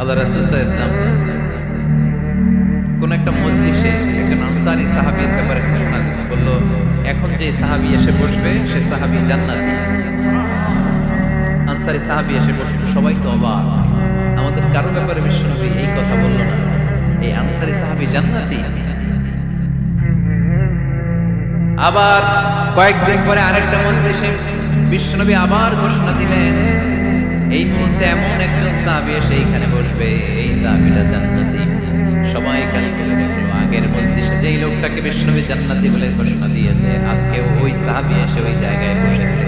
আল্লাহ রাসূল সাল্লাল্লাহু আলাইহি ওয়াসাল্লাম কোন একটা মজলিসে একজন আনসারী সাহাবীর ব্যাপারে ঘোষণা দিল, বলল এখন যে সাহাবী এসে বসবে সে সাহাবী জান্নাতি। আনসারী সাহাবী এসে বসল, সবাই তো অবাক, আমাদের কারো ব্যাপারে বিশ্বনবী এই কথা বলল না, এই আনসারী সাহাবী জান্নাতি। আবার কয়েকদিন পরে আরেকটা মজলিসে বিশ্বনবী আবার ঘোষণা দিলেন, এই মুহূর্তে এমন একজন সাহাবী এসে এইখানে বসবে, এই সাহাবীটা জান্নাতি। সবাই খেয়াল করে দেখলো, আগের মজলিসে যেই লোকটাকে বিশ্বনবী জান্নাতি বলে ঘোষণা দিয়েছে, আজকে ওই সাহাবী এসে ওই জায়গায় বসেছে।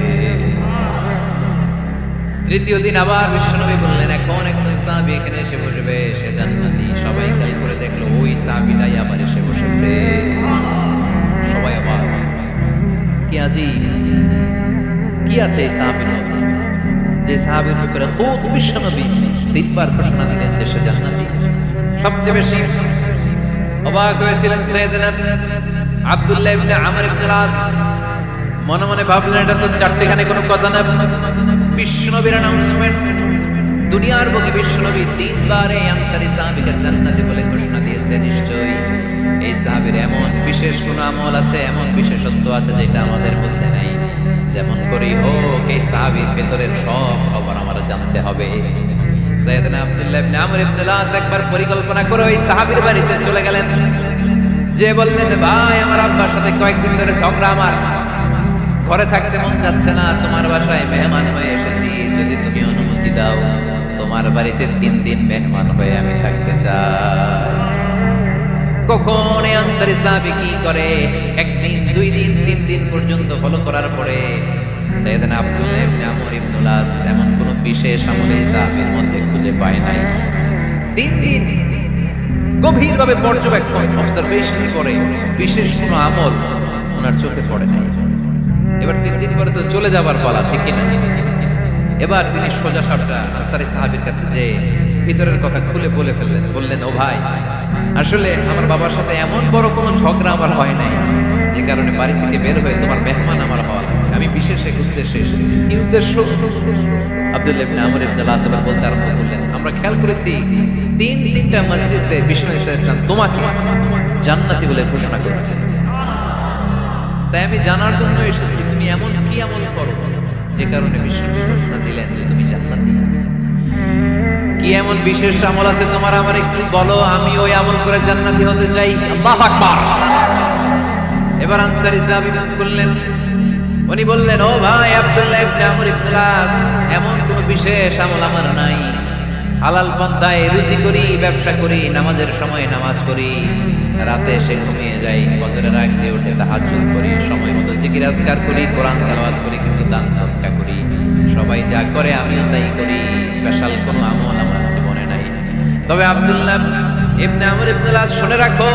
তৃতীয় দিন আবার বিশ্বনবী বললেন, এখন একজন সাহাবী এখানে এসে বসবে, সে জান্নাতি। সবাই খেয়াল করে দেখলো, ওই সাহাবীটাই আবার এসে বসেছে। সবাই আবার কি আছে এই সাহাবীর মধ্যে, যে সাহাবীর ব্যাপারে খুব বিশ্বনবী তিনবার ঘোষণা দিলেন যে সে জান্নাতি। সবচেয়ে বেশি অবাক হয়েছিলেন সাইয়েদনা আব্দুল্লাহ ইবনে আমর ইবনে আস। মনে মনে ভাবলেন, এটা তো চারটিখানে কোনো কথা না, বিশ্বনবীর অ্যানাউন্সমেন্ট। দুনিয়ার বুকে বিশ্বনবী তিনবার এই আনসারী সাহাবীকে জান্নাতি বলে ঘোষণা দিয়েছে, নিশ্চয়ই এই সাহাবীর এমন বিশেষ কোনো আমল আছে, এমন বিশেষত্ব আছে যেটা আমাদের মধ্যে নাই। যেমন করেই হোক এই সাহাবীর ভেতরের সব খবর আমার জানতে হবে। সাইয়েদনা আব্দুল্লাহ ইবনে আমর ইবনে আস একবার পরিকল্পনা করে ওই সাহাবীর বাড়িতে চলে গেলেন, যে বললেন, ভাই আমার আব্বার সাথে কয়েকদিন ধরে ঝগড়া, আমার ঘরে থাকতে মন যাচ্ছে না, তোমার বাসায় মেহমান হয়ে এসেছি, যদি তুমি অনুমতি দাও তোমার বাড়িতে 3 দিন মেহমান হয়ে আমি থাকতে চাই। কখন এই আনসারী সাহাবী কি করে, একদিন, 2 দিন, 3 দিন পর্যন্ত ফলো করার পরে সাইয়েদনা আব্দুল্লাহ ইবনে আমর ইবনে আস এমন কোন বিশেষ আমল এই সাহাবীর মধ্যে খুঁজে পায় নাই। 3 দিন গভীরভাবে পর্যবেক্ষণ, অবজারভেশন করে বিশেষ কোনো আমল ওনার চোখে পড়ে নাই। এবার 3 দিন পরে তো চলে যাবার পালা, ঠিক কিনা? এবার তিনি সোজা সাপটা আনসারী সাহাবীর কাছে যে ভিতরের কথা খুলে বলে ফেললেন, বললেন, ও ভাই, আসলে আমার বাবার সাথে এমন বড় কোনো ঝগড়া আমার হয় নাই যে কারণে বাড়ি থেকে বের হয়ে তোমার মেহমান আমার হওয়া লাগে। আমি বিশেষ এক উদ্দেশ্যে এসেছি। কি উদ্দেশ্য? আব্দুল্লাহ ইবনে আমর ইবনে আস আবার বলতে আরম্ভ করলেন, আমরা খেয়াল করেছি 3টা মজলিসে বিষ্ণু ইসলাম তোমাকে জান্নাতি বলে ঘোষণা করেছেন, তাই আমি জানার জন্য এসেছি তুমি এমন কি আমল করো যে কারণে বিষ্ণু ঘোষণা দিলেন যে তুমি জান্নাতি। কি এমন বিশেষ আমল আছে তোমার, আমার একটু বলো, আমি ওই আমল করে জান্নাতি হতে চাই। আল্লাহু আকবার। এবার আনসারী সাহাবী বললেন, উনি বললেন, ও ভাই আব্দুল্লাহ ইবনে আমর ইবনে আস, এমন কোনো বিশেষ আমল আমার নাই। হালাল পন্থায় রুজি করি, ব্যবসা করি, নামাজের সময় নামাজ পড়ি, রাতে এসে ঘুমিয়ে যাই, ফজরের আগ দিয়ে উঠে তাহাজ্জুদ করি, সময় মতো জিকির আজকার করি, কোরআন তেলাওয়াত করি, কিছু দান সদকা করি। সবাই যা করে আমিও তাই করি, স্পেশাল কোনো আমল আমার জীবনে নাই। তবে আব্দুল্লাহ ইবনে আমর ইবনে আস, শুনে রাখো,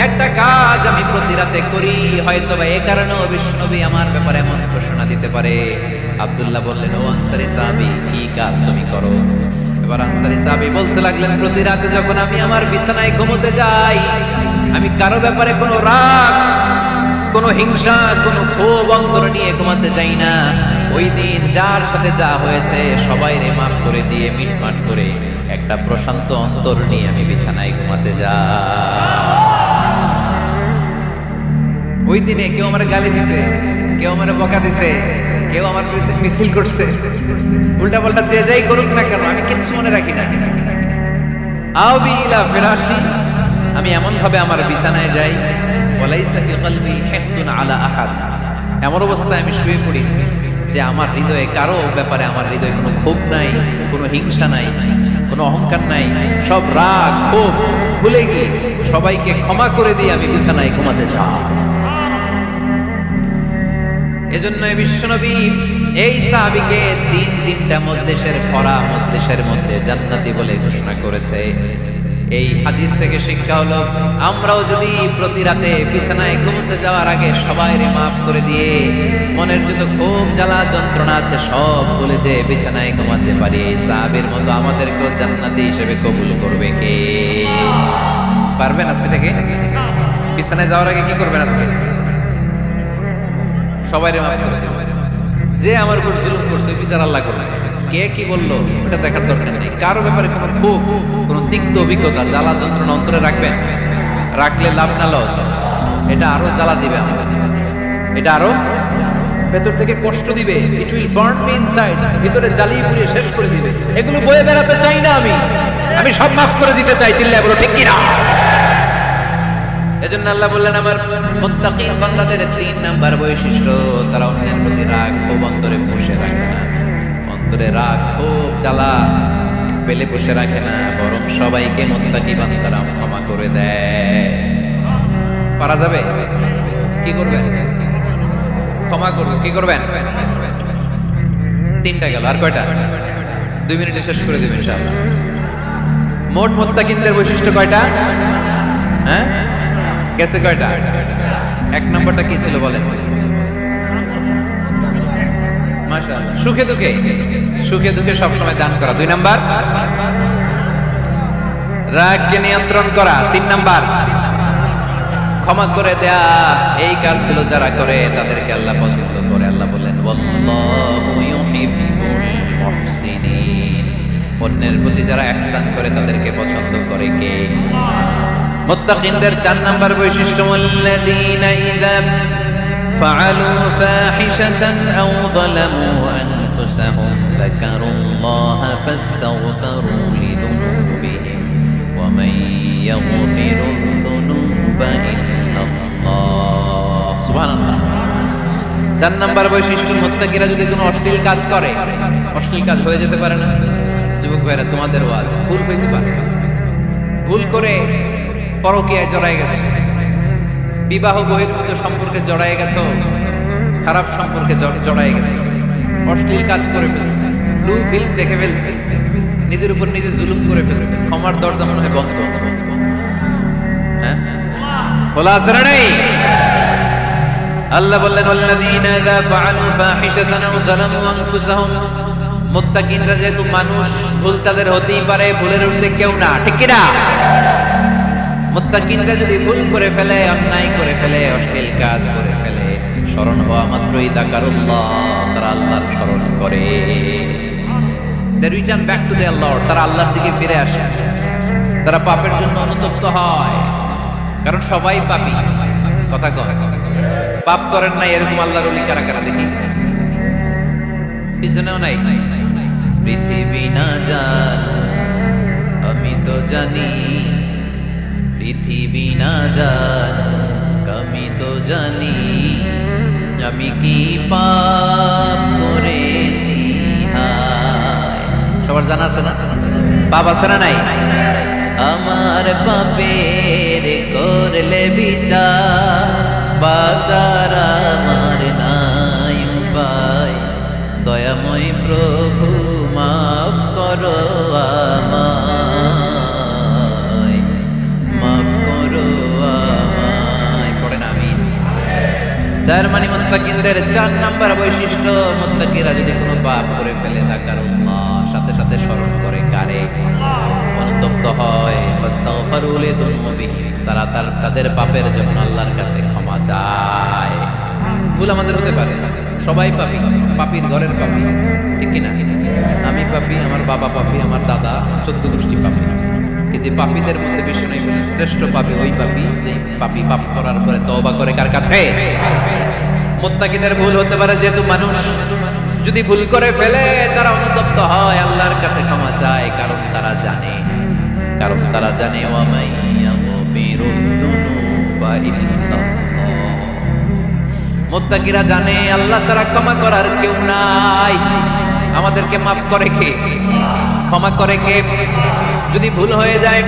একটা কাজ আমি প্রতি রাতে করি, হয়তো বা এই কারণেও বিশ্বনবী আমার ব্যাপারে এমন ঘোষণা দিতে পারে। আব্দুল্লাহ বললেন, ও আনসারী সাহাবী, কি কাজ তুমি করো? এবার আনসারী সাহাবী বলতে লাগলেন, প্রতি রাতে যখন আমি আমার বিছানায় ঘুমোতে যাই, আমি কারো ব্যাপারে কোনো রাগ, কোনো হিংসা, কোনো ক্ষোভ অন্তরে নিয়ে ঘুমাতে যাই না। ওই দিন যার সাথে যা হয়েছে সবাইরে মাফ করে দিয়ে মিটমাট করে একটা প্রশান্ত অন্তর নিয়ে আমি বিছানায় ঘুমাতে যাই। ওই দিনে কেউ আমার গালি দিছে, কেউ আমার বকা দিছে, কেউ আমার বিরুদ্ধে মিছিল করছে, উল্টা পাল্টা যে যাই করুক না কেন, আমি কিচ্ছু মনে রাখি না। আবি ইলা ফিরাশি, আমি এমন ভাবে আমার বিছানায় যাই, ওয়ালাইসা ফি কলবি হিকদুন আলা আহাদ, এমন অবস্থায় আমি শুয়ে পড়ি যে আমার হৃদয়ে কারো ব্যাপারে আমার হৃদয়ে কোনো ক্ষোভ নাই, কোনো হিংসা নাই, কোনো অহংকার নাই, সব রাগ ক্ষোভ ভুলে গিয়ে সবাইকে ক্ষমা করে দিয়ে আমি বিছানায় ঘুমাতে চাই। এজন্য বিশ্বনবী এই সাহাবীকে 3টা মজলিসের ভরা মজলিসের মধ্যে জান্নাতি বলে ঘোষণা করেছে। এই হাদিস থেকে শিক্ষা হলো, আমরাও যদি প্রতি রাতে বিছানায় ঘুমোতে যাওয়ার আগে সবাইরে মাফ করে দিয়ে মনের যত ক্ষোভ জ্বালা যন্ত্রণা আছে সব ভুলে যে বিছানায় ঘুমাতে পারি, এই সাহাবীর মতো আমাদেরকেও জান্নাতি হিসেবে কবুল করবে কে? পারবেন আজকে থেকে? বিছানায় যাওয়ার আগে কি করবেন আজকে? সবাইরে মাফ করে দেবেন। যে আমার উপর জুলুম করছে বিচার আল্লাহ করবে। কে কি বললো এটা দেখার দরকার নেই। কারো ব্যাপারে কোনো ক্ষোভ, কোনো তিক্ত অভিজ্ঞতা, জ্বালা যন্ত্রণা অন্তরে রাখবেন, রাখলে লাভ না লস। এটা আরো জ্বালা দিবে আমাদের, এটা আরো ভেতর থেকে কষ্ট দিবে। It will burn me inside, ভিতরে জ্বালিয়ে পুড়িয়ে শেষ করে দিবে। এগুলো বয়ে বেড়াতে চাই না আমি সব মাফ করে দিতে চাই। চিল্লায় বলো ঠিক কিনা? এজন্য আল্লাহ বললেন আমার মুত্তাকিন বান্দাদের 3 নাম্বার বৈশিষ্ট্য, তারা অন্যের প্রতি রাগ ক্ষোভ অন্তরে পুষে রাখে না। অন্তরে রাগ ক্ষোভ জ্বালা পেলে পুষে রাখে না, বরং সবাইকে মুত্তাকি বান্দারা ক্ষমা করে দেয়। পারা যাবে? কি করবেন? ক্ষমা করবো। কি করবেন? 3টা গেল, আর কয়টা? 2 মিনিটে শেষ করে দেবেন ইনশাআল্লাহ। মোট মুত্তাকিনদের বৈশিষ্ট্য কয়টা? হ্যাঁ, গেছে কয়টা? 1 নম্বরটা কি ছিল বলেন? মাশাআল্লাহ, সুখে দুঃখে সবসময় দান করা। 2 নাম্বার রাগকে নিয়ন্ত্রণ করা। 3 নাম্বার ক্ষমা করে দেয়া। এই কাজগুলো যারা করে তাদেরকে আল্লাহ পছন্দ করে। আল্লাহ বললেন ওয়াল্লাহু ইউহিব্বুল মুহসিনিন, অন্যের প্রতি যারা ইহসান করে তাদেরকে পছন্দ করে কে? মুত্তাকিনদের 4 নাম্বার বৈশিষ্ট্য আল্লাযীনা ইযা ফাআলু ফাহিশাতান আও যালামু আনফুসাহুম যাকারুল্লাহা ফাস্তাগফিরু লিযুনুবিহিম ওয়া মান ইয়াগফিরু যুনুবা ইল্লাল্লাহ। সুবহানাল্লাহ। 4 নাম্বার বৈশিষ্ট্য, মুত্তাকিরা যদি কোনো অশ্লীল কাজ করে, অশ্লীল কাজ হয়ে যেতে পারে না? যুবক ভাইরা, তোমাদের ওয়াজ ভুল হইতে পারে। ভুল করে পরকীয়ায় জড়ায় গেছো, বিবাহ বহির্ভূত সম্পর্কে জড়ায় গেছো, খারাপ সম্পর্কে জড়ায় গেছো, অশ্লীল কাজ করে ফেলছে, ব্লু ফিল্ম দেখে ফেলছে, নিজের উপর নিজে জুলুম করে ফেলছে, ক্ষমার দরজা মনে হয় বন্ধ। হ্যাঁ, খোলা আছে না নেই? আল্লাহ বললেন ওয়াল্লাযীনা ইযা ফাআলু ফাহিশাতান আও যালামু আনফুসাহুম, মুত্তাকিনরা যেহেতু মানুষ, ভুল তাদের হতেই পারে, ভুলের ঊর্ধ্বে কেউ না, ঠিক কি না? মুত্তাকিনরা যদি ভুল করে ফেলে, অন্যায় করে ফেলে, অশ্লীল কাজ করে ফেলে, স্মরণ হওয়া মাত্রই যাকারুল্লাহ, তারা আল্লাহর স্মরণ করে। They return back to their Lord, তারা আল্লাহর দিকে ফিরে আসে। তারা পাপের জন্য অনুতপ্ত হয়, কারণ সবাই পাপী। কথা কয় পাপ করেন না এরকম আল্লাহর ওলি কারা কারা দেখি? পিছনেও নাই। পৃথিবী না জানো আমি তো জানি, পৃথিবী না জানো আমি তো জানি, আমি কি পাপ করেছি হায়। সবার জানা আছে না? পাপ আছে না নাই? আমার পাপের করলে বিচার, বাঁচার আমার নাই উপায়, দয়াময় প্রভু মাফ করো আমায়, মাফ করো আমায়। পড়েন আমিন। তার মানে মুত্তাকিনদের 4 নাম্বার বৈশিষ্ট্য, মুত্তাকিরা যদি কোনো পাপ করে ফেলে যাকারুল্লাহ, সাথে সাথে স্মরণ করে কারে? অনুতপ্ত হয়, ফাস্তাগফিরু লিযুনুবিহিম, তারা তাদের পাপের জন্য আল্লাহর কাছে ক্ষমা চায়। ভুল আমাদের হতে পারে, সবাই পাপী, পাপীর ঘরের পাপী, ঠিক কিনা? আমি পাপী, আমার বাবা পাপী, আমার দাদা 14 গোষ্ঠী পাপী। কিন্তু পাপীদের মধ্যে বেশি নয়, শ্রেষ্ঠ পাপী ওই পাপী যে পাপী পাপ করার পরে তওবা করে কার কাছে? মুত্তাকিদের ভুল হতে পারে, যেহেতু মানুষ, যদি ভুল করে ফেলে তারা অনুতপ্ত হয়, আল্লাহর কাছে ক্ষমা চায়, কারণ তারা জানে ওয়া মান ইয়াগফিরু যুনুবা ইল্লাল্লাহ। মুত্তাকিরা জানে আল্লাহ ছাড়া ক্ষমা করার কেউ নাই। আমাদেরকে মাফ করে কে? ক্ষমা করে কে? যদি ভুল হয়ে যায়,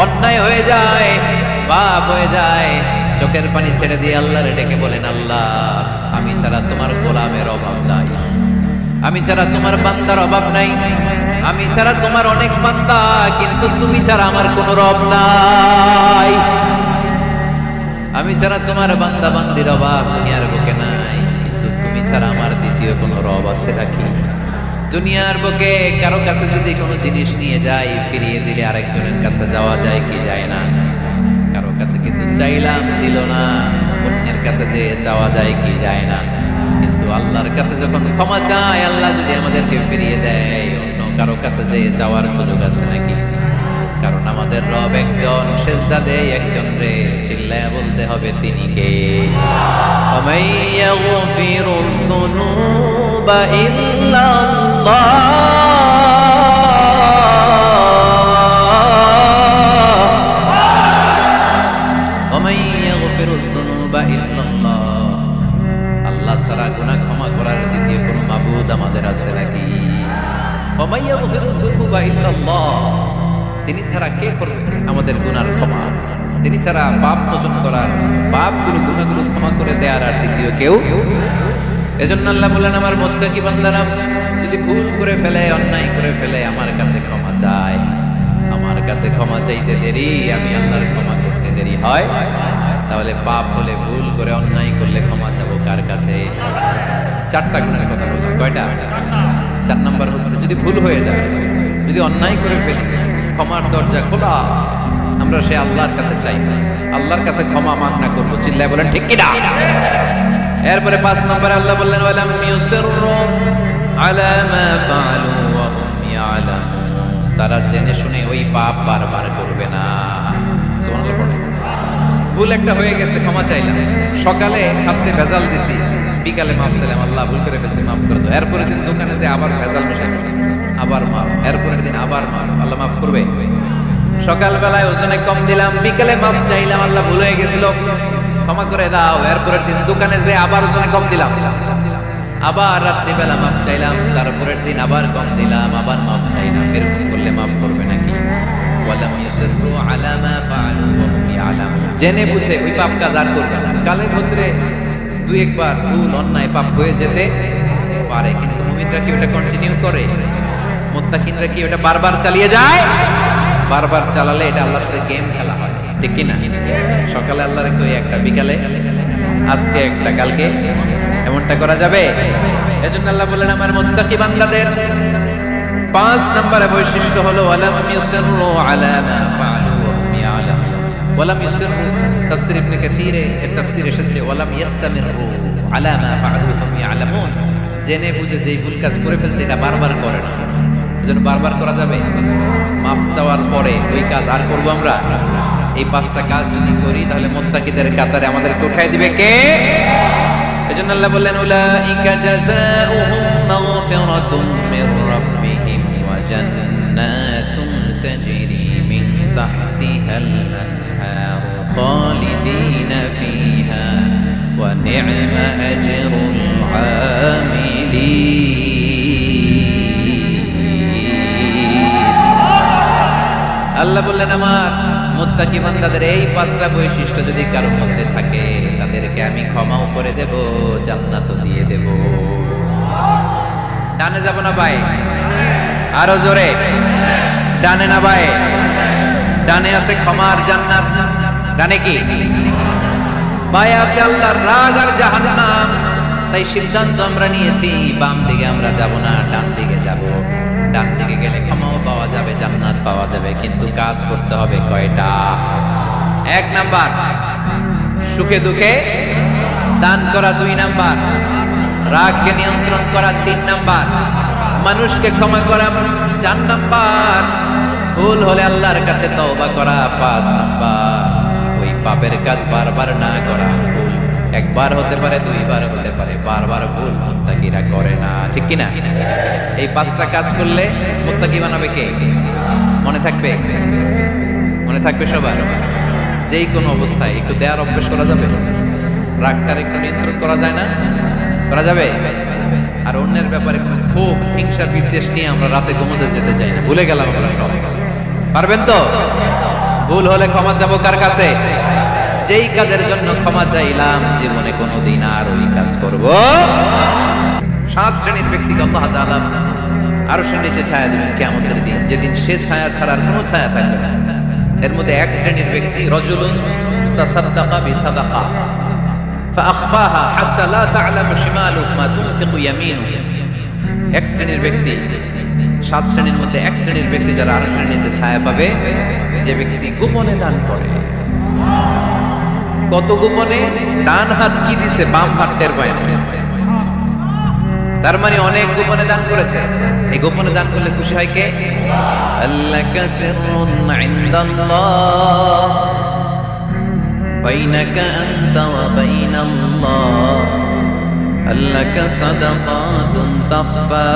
অন্যায় হয়ে যায়, পাপ হয়ে যায়, চোখের পানি ছেড়ে দিয়ে আল্লাহরে ডেকে বলেন, আল্লাহ আমি ছাড়া তোমার গোলামের অভাব নাই, আমি ছাড়া তোমার বান্দার অভাব নাই, আমি ছাড়া তোমার অনেক বান্দা, কিন্তু তুমি ছাড়া আমার কোনো রব নাই। আমি ছাড়া তোমার বান্দা বান্দির অভাব দুনিয়ার বুকে নাই, কিন্তু তুমি ছাড়া আমার দ্বিতীয় কোনো রব আছে নাকি? দুনিয়ার বুকে কারো কাছে যদি কোনো জিনিস নিয়ে যাই, ফিরিয়ে দিলে আরেকজনের কাছে যাওয়া যায় কি যায় না? কারো কাছে কিছু চাইলাম দিল না, অন্যের কাছে যে যাওয়া যায় কি যায় না? কিন্তু আল্লাহর কাছে যখন ক্ষমা চাই, আল্লাহ যদি আমাদেরকে ফিরিয়ে দেয়, অন্য কারো কাছে যে যাওয়ার সুযোগ আছে নাকি? কারণ আমাদের রব একজন, সেজদা দেয় একজন রে, চিল্লায় বলতে হবে তিনি কে? ওয়ামান ইয়াগফিরুয যুনুবা ইল্লাল্লাহ, ওয়ামান ইয়াগফিরুয যুনুবা ইল্লাল্লাহ, আল্লাহ ছাড়া গুনাহ ক্ষমা করার দ্বিতীয় কোনো মাবুদ আমাদের আছে নাকি? ওয়ামান ইয়াগফিরুয যুনুবা ইল্লাল্লাহ, তিনি ছাড়া কে করবে আমাদের গুনার ক্ষমা? তিনি ছাড়া পাপ মোচন করার, পাপগুলো গুনাহগুলো ক্ষমা করে দেওয়ার আর দ্বিতীয় কেউ। এজন্য আল্লাহ বলেন, আমার মুত্তাকি বান্দারা যদি ভুল করে ফেলে, অন্যায় করে ফেলে, আমার কাছে ক্ষমা চায়। আমার কাছে ক্ষমা চাইতে দেরি, আমি আল্লাহর ক্ষমা করতে দেরি হয়? তাহলে পাপ হলে, ভুল করে অন্যায় করলে ক্ষমা চাবো কার কাছে? চারটা গুণের কথা বললাম, কয়টা? 4 নাম্বার হচ্ছে যদি ভুল হয়ে যায়, যদি অন্যায় করে ফেলি, ক্ষমার দরজা খোলা, আমরা সে আল্লাহর কাছে চাই, আল্লাহর কাছে ক্ষমা মাগনা করবো। চিল্লায় বলেন ঠিক কিনা? এরপরে 5 নম্বরে আল্লাহ বললেন, ওয়ালাম ইউসিররু আলা মা ফাআলু ওয়া হুম ইয়ালামুন, তারা জেনে শুনে ওই পাপ বারবার করবে না। সুবহানাল্লাহ পড়ুন। ভুল একটা হয়ে গেছে, ক্ষমা চাইলাম, সকালে খাদ্যে ভেজাল দিছি, বিকালে মাফ চাইলাম, আল্লাহ ভুল করে ফেলছি, মাফ করে দাও। এরপরের দিন দোকানে যে আবার ভেজাল মিশাই, আবার মাফ, এরপরের দিন আবার মাফ, আল্লাহ মাফ করবে? সকালবেলায় ওজনে কম দিলাম, বিকেলে মাফ চাইলাম, আল্লাহ ভুল হয়ে গেছিল, ক্ষমা করে দাও। এরপরের দিন দোকানে যে আবার ওজনে কম দিলাম, আবার রাত্রিবেলা মাফ চাইলাম, তারপরের দিন আবার কম দিলাম, আবার মাফ চাইলাম। এরকম করলে মাফ করবে নাকি? ওয়ালাম ইউসিররু আলা মা ফাআলু ওয়া হুম ইয়ালামুন, জেনে বুঝে ওই পাপ কাজ আর করবে না। কালের মধ্যে 2-1 বার ভুল অন্যায় পাপ হয়ে যেতে পারে, কিন্তু মুমিনরা কি ওটা কন্টিনিউ করে? মুত্তাকিনরা কি ওটা বারবার চালিয়ে যায়? বারবার চালালে এটা আল্লাহর সাথে গেম খেলা হয়, ঠিক কি না? সকালে আল্লাহর কই একটা, বিকালে আজকে একটা, কালকে এমনটা করা যাবে? এজন্য আল্লাহ বলেন, আমার মুত্তাকি বান্দাদের 5 নম্বরে বৈশিষ্ট্য হলো ওয়ালাম ইউসিররু আলা মা ফাআলু ওয়া হুম ইয়ালামুন। ওয়ালাম ইউসিররু, তাফসীর ইবনে কাসীরে এর তাফসীর এসেছে ওয়ালাম ইস্তামিররু আলা মা ফাআলু ওয়া হুম ইয়ালামুন, জেনে বুঝে যেই ভুল কাজ করে ফেলছে এটা বারবার করে না। এজন্য বারবার করা যাবে? মাফ চাওয়ার পরে ওই কাজ আর করব আমরা? এই 5টা কাজ যদি করি তাহলে মুত্তাকিদের কাতারে আমাদেরকে উঠায় দিবে কে? এজন্য আল্লাহ বললেন, উলাইকা জাযাউহুম মাগফিরাতুম মির রাব্বিহিম ওয়া জান্নাতুন তাজরি মিন তাহতিহাল আনহার খালিদিনা ফিহা ওয়া নি'মা আজরুল আমিলিন। আল্লাহ বললেন, আমার মুত্তাকি বান্দাদের এই 5টা বৈশিষ্ট্য যদি কারোর মধ্যে থাকে, তাদেরকে আমি ক্ষমাও করে দেব, জান্নাতও দিয়ে দেব। ডানে যাব না বায়ে? আরো জোরে, ডানে না বায়ে? ডানে আছে ক্ষমার জান্নাত, ডানে কি? বায়ে আছে আল্লাহর রাগ আর জাহান্নাম। তাই সিদ্ধান্ত আমরা নিয়েছি, বাম দিকে আমরা যাব না, ডান দিকে যাব। ডান দিকে গেলে ক্ষমাও পাওয়া যাবে, জান্নাত পাওয়া যাবে, কিন্তু কাজ করতে হবে কয়টা? 1 নাম্বার সুখে দুঃখে দান করা, 2 নাম্বার রাগকে নিয়ন্ত্রণ করা, 3 নাম্বার মানুষকে ক্ষমা করা, 4 নাম্বার ভুল হলে আল্লাহর কাছে তওবা করা, 5 নাম্বার ওই পাপের কাজ বারবার না করা। ভুল একবার হতে পারে, 2 বার হতে পারে, বারবার ভুল মুত্তাকিরা করে না, ঠিক কি না? এই 5টা কাজ করলে মুত্তাকি বানাবে কে? মনে থাকবে? মনে থাকবে সবার? যেই কোনো অবস্থায় একটু দেয়ার অভ্যাস করা যাবে? রাগটার একটু নিয়ন্ত্রণ করা যায় না? করা যাবে? আর অন্যের ব্যাপারে কোনো খুব হিংসা বিদ্বেষ নিয়ে আমরা রাতে ঘুমোতে যেতে চাই না, ভুলে গেলাম আমরা সব। পারবেন তো? ভুল হলে ক্ষমা চাবো কার কাছে? যেই কাজের জন্য ক্ষমা চাইলাম জীবনে কোনোদিন আর ওই কাজ করব। 7 শ্রেণীর ব্যক্তিকে আল্লাহ তাআলা আরশের নিচে ছায়া দিবেন কিয়ামতের দিন, যেদিন সে ছায়া ছাড়ার কোনো ছায়া থাকবে না। এর মধ্যে 1 শ্রেণীর ব্যক্তি, রজুলুন তাসাদ্দাকা বিসাদাকা ফাআখফাহা হাত্তা লা তা'লামু শিমালুহু মা তুনফিকু ইয়ামিনুহু। 1 শ্রেণীর ব্যক্তি, 7 শ্রেণীর মধ্যে 1 শ্রেণীর ব্যক্তি যারা আরশের নিচে ছায়া পাবে, যে ব্যক্তি গোপনে দান করে। কত গোপনে? ডান হাত কি দিছে বাম হাত টের পায় না। তার মানে অনেক গোপনে দান করেছে। এই গোপনে দান করলে খুশি হয় কে? আল্লাকা সিররুন ইনদাল্লাহ বাইনাকা আনতা ওয়া বাইনাল্লাহ আল্লাকা সাদাকাতুন তাখফা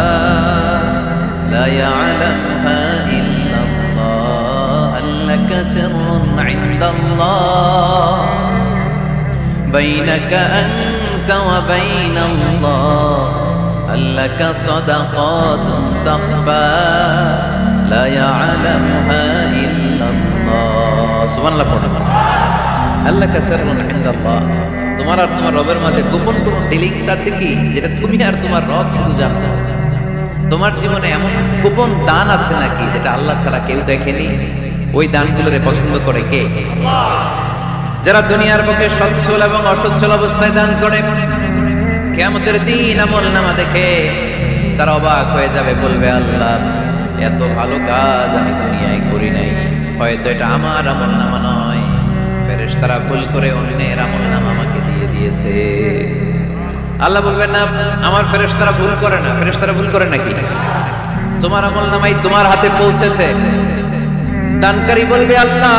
লা ইয়ালামুহা ইল্লাল্লাহ আল্লাকা সিররুন ইনদাল্লাহ বাইনাকা আনতা ওয়া বাইনাল্লাহ আল্লাকা সাদাকাতুন তাখফা লা ইয়ালামুহা ইল্লাল্লাহ। সুবহানাল্লাহ পড়ুন। আল্লাকা সিররুন ইনদাল্লাহ, তোমার আর তোমার রবের মাঝে গোপন কোন ডিলিংস আছে কি যেটা তুমি আর তোমার রব শুধু জানো? তোমার জীবনে এমন গোপন দান আছে নাকি যেটা আল্লাহ ছাড়া কেউ দেখেনি? ওই দানগুলোরে পছন্দ করে কে? যারা দুনিয়ার পক্ষে সচ্ছল এবং অসচ্ছল অবস্থায় দান করে, কিয়ামতের দিন আমলনামা দেখে তারা অবাক হয়ে যাবে, বলবে আল্লাহ এত ভালো কাজ আমি দুনিয়ায় করি নাই, হয়তো এটা আমার আমলনামা নয়, ফেরেশতারা ভুল করে অন্যের আমলনামা আমাকে দিয়ে দিয়েছে। আল্লাহ বলবেন না আমার ফেরেশতারা ভুল করে না। ফেরেশতারা ভুল করে নাকি? তোমার আমলনামাই তোমার হাতে পৌঁছেছে। দানকারী বলবে আল্লাহ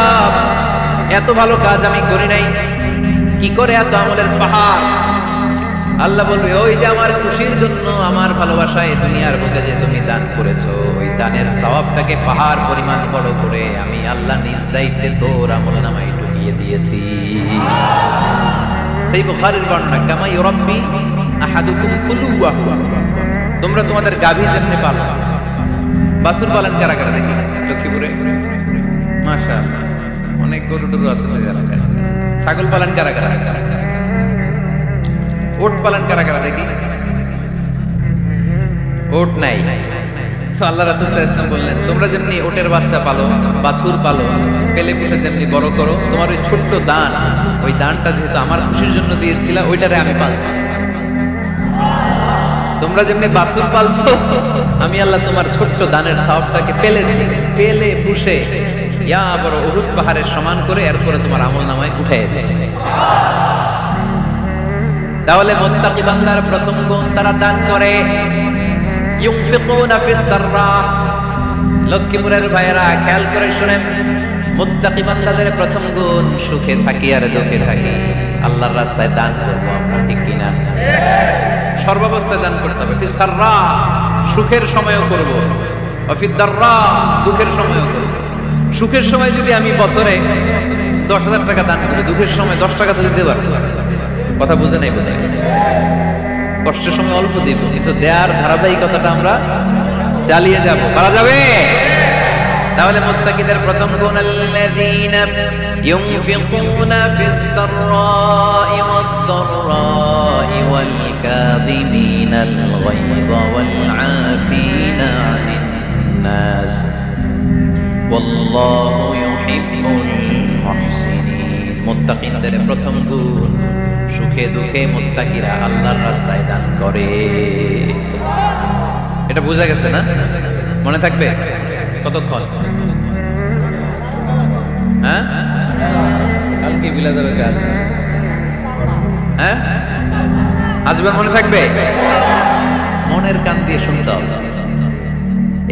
এত ভালো কাজ আমি করি নাই, কি করে এত আমলের পাহাড়? আল্লাহ বলবে ওই যে আমার খুশির জন্য, আমার ভালোবাসায় দুনিয়ার বুকে যে তুমি দান করেছো, ওই দানের সওয়াবটাকে পাহাড় পরিমাণ বড় করে আমি আল্লাহ নিজ দায়িত্বে তোর আমলনামায় ঢুকিয়ে দিয়েছি। সেই বুখারীর বর্ণনা, কামা ইউরাব্বি আহাদুকুম ফুলুয়াহু, তোমরা তোমাদের গাভী যেমনি পালো। বাছুর পালন কারা কারা দেখি লক্ষ্মীপুরে? মাশাআল্লাহ, অনেক গরু টরু আছে ওই এলাকায়। ছাগল পালন কারা কারা? ওট পালন কারা কারা দেখি? ওট নাই। তো আল্লাহ রাসূল সাল্লাল্লাহু আলাইহি ওয়াসাল্লাম বললেন তোমরা যেমনি ওটের বাচ্চা পালো, বাছুর পালো, পেলে পুষে যেমনি বড় করো, তোমার ওই ছোট্ট দান, ওই দানটা যেহেতু আমার খুশির জন্য দিয়েছিলা, ওইটারে আমি পালছি। তোমরা যেমনি বাছুর পালছো, আমি আল্লাহ তোমার ছোট্ট দানের সওয়াবটাকে পেলেছি, পেলে পুষে ইয়া বড় উহুদ পাহাড়ের সমান করে এরপরে তোমার আমলনামায় উঠাইয়া দিয়েছি। তাহলে মুত্তাকি বান্দার প্রথম গুণ, তারা দান করে। ইউনফিকুনা ফিস সাররা, লক্ষ্মীপুরের ভাইয়েরা খেয়াল করে শুনেন, মুত্তাকি বান্দাদের প্রথম গুণ সুখে থাকি আর দুঃখে থাকি আল্লাহর রাস্তায় দান করব আমরা, ঠিক কিনা? সর্বাবস্থায় দান করতে হবে। ফিস সাররা, সুখের সময়ও করব, ওয়া ফিদ দাররা, দুঃখের সময়ও করব। সুখের সময় যদি আমি বছরে 10,000 টাকা দান করি, দুঃখের সময় 10 টাকা তো দিতে পারবো। কথা বুঝে নাই বোধ হয়? কষ্টের সময় অল্প দিব, কিন্তু দেয়ার ধারাবাহিকতাটা আমরা চালিয়ে যাব। পারা যাবে? তাহলে মুত্তাকিদের প্রথম গুণ, আল্লাযীনা ইউনফিকুনা ফিস সাররাই ওয়াদ দাররাই ওয়াল কাযিমিনাল গায়যা ওয়াল আফিনা আনিন নাস ওয়াল্লাহু ইউহিব্বুল মুহসিনিন। মুত্তাকিদের প্রথম গুণ, সুখে দুঃখে মুত্তাকিরা আল্লাহর রাস্তায় দান করে। এটা বোঝা গেছে না? মনে থাকবে কতক্ষণ? হ্যাঁ, কালকে বিলা যাবে কাজ। হ্যাঁ, আজবার মনে থাকবে? মনের কান দিয়ে শুনতে হবে।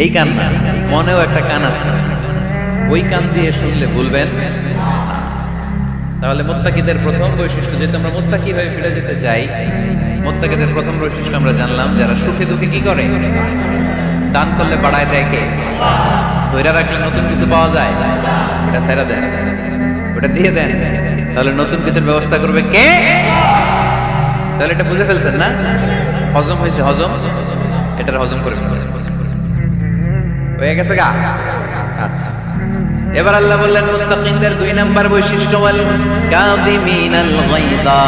এই কান না, মনেও একটা কান আছে, ওই কান দিয়ে শুনলে ভুলবেন না। তাহলে মুত্তাকিদের প্রথম বৈশিষ্ট্য, যেহেতু আমরা মুত্তাকি হয়ে ফিরে যেতে চাই, মুত্তাকিদের প্রথম বৈশিষ্ট্য আমরা জানলাম, যারা সুখে দুঃখে কি করে? দান করলে বাড়ায় দেয় কে? ধৈর্য রাখলে নতুন কিছু পাওয়া যায়, এটা ছেড়ে দেন, ওটা দিয়ে দেন, তাহলে নতুন কিছুর ব্যবস্থা করবে কে? তাহলে এটা বুঝে ফেলছেন না? হজম হয়েছে, হজম, এটার হজম করে হয়ে গেছে গা। আচ্ছা, এবার আল্লাহ বললেন মুত্তাকিনদের 2 নাম্বার বৈশিষ্ট্য, ওয়াল কাযিমিনাল গায়যা,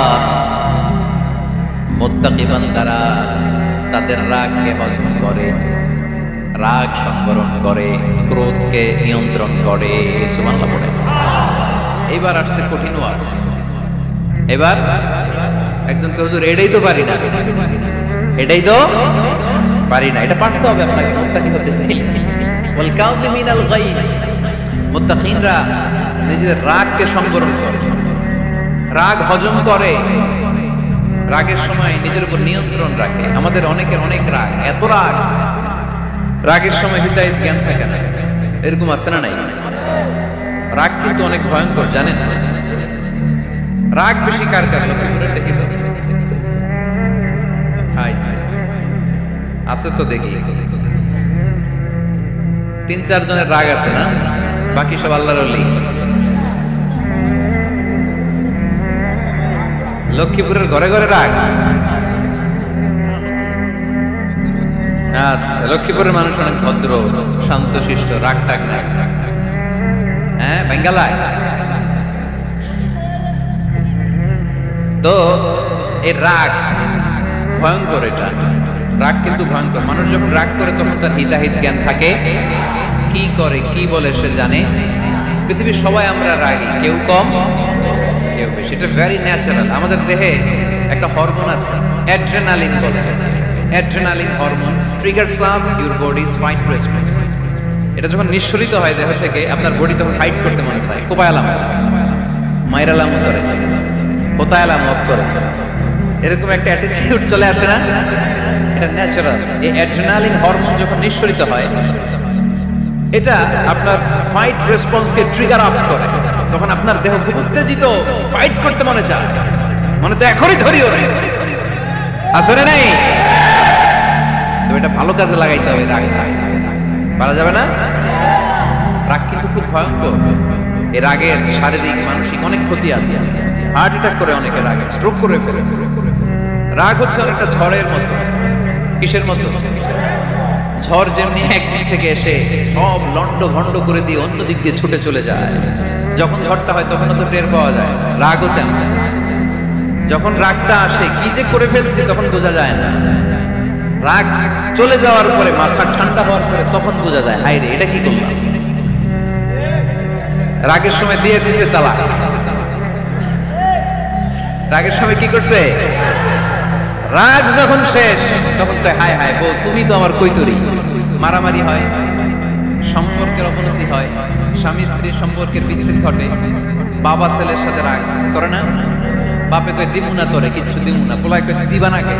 মুত্তাকি বান্দারা তাদের রাগকে হজম করে, রাগ সংবরণ করে, ক্রোধকে নিয়ন্ত্রণ করে। সুবহানাল্লাহ পড়ে। এইবার আসছে কঠিন ওয়াজ। এবার একজনকে হুজুর এটাই তো পারি না, এটাই তো পারি না, এটা পারতে হবে আপনাকে মুত্তাকি হতে চাইলে। ওয়াল কাযিমিনাল গায়য, মুত্তাকিনরা নিজেদের রাগকে সংবরণ করে, রাগ হজম করে, রাগের সময় নিজের উপর নিয়ন্ত্রণ রাখে। আমাদের অনেকের অনেক রাগ, এত রাগ, রাগের সময় হিদায়াত জ্ঞান থাকে না। এরকম আছে না নাই? রাগ কিন্তু অনেক ভয়ঙ্কর, জানেন? রাগ বেশি কার কার? লক্ষ্মীপুরের দেখি তো আছে তো, দেখি 3-4 জনের রাগ আছে না, বাকি সব আল্লাহর ওলি। লক্ষ্মীপুরের ঘরে ঘরে রাগ। আচ্ছা, লক্ষ্মীপুরের মানুষ অনেক ভদ্র, শান্তশিষ্ট, রাগ টাগ নাই। হ্যাঁ, বেঙ্গালায় তো এই রাগ ভয়ঙ্কর। এটা রাগ কিন্তু ভয়ঙ্কর। মানুষ যখন রাগ করে তখন তার হিতাহিত জ্ঞান থাকে, কি করে কি বলে সে জানে। পৃথিবীর সবাই আমরা রাগী, কেউ কম কেউ বেশি। এটা ভেরি ন্যাচারাল। আমাদের দেহে একটা হরমোন আছে, অ্যাড্রেনালিন বলে। Adrenaline hormone triggers up your bodies fight response. এটা যখন নিঃসরিত হয় দেহ থেকে, আপনার বডি তখন ফাইট করতে মনে চায়, কোপায়ালাম, মাইরালাম করে, হোতায়ালাম করে, এরকম একটা অ্যাটিটিউড চলে আসে না? এটা ন্যাচারাল। এই অ্যাড্রেনালিন হরমোন যখন নিঃসরিত হয়, এটা আপনার ফাইট রেসপন্সকে ট্রিগার আপ করে। তখন আপনার দেহ খুব উত্তেজিত, ফাইট করতে মনে চায়, এখনই ধরিও। আসলে নেই তো, এটা ভালো কাজে লাগাইতে হবে। রাগ পারা যাবে না। রাগ কিন্তু খুব ভয়ঙ্কর। এই রাগের শারীরিক মানসিক অনেক ক্ষতি আছে। হার্ট অ্যাটাক করে অনেকে, রাগে স্ট্রোক করে ফেলে। রাগ হচ্ছে অনেকটা ঝড়ের মতো। কিসের মতো? ঝড় যেমনি একদিক থেকে এসে সব লন্ড ভন্ড করে দিয়ে অন্য দিক দিয়ে ছুটে চলে যায়, যখন ঝড়টা হয় তখন তো টের পাওয়া যায়। রাগও তেমন। যখন রাগটা আসে, কি যে করে ফেলছি তখন বোঝা যায় না। রাগ চলে যাওয়ার পরে, মাথা ঠান্ডা হওয়ার পরে তখন বোঝা যায়, হায় রে, এটা কি করলাম। রাগের সময় দিয়ে দিছে তালাক। রাগের সময় কি করছে? রাগ যখন শেষ তখন তো হায় হায় বউ, তুমি তো আমার কৈতরি। মারামারি হয়, সম্পর্কের অবনতি হয়, স্বামী স্ত্রীর সম্পর্কের বিচ্ছেদ ঘটে। বাবা ছেলের সাথে রাগ করে না? বাপে কয় দিমু না, তোরে কিচ্ছু দিমু না। পোলায় কয় দিবা না কে?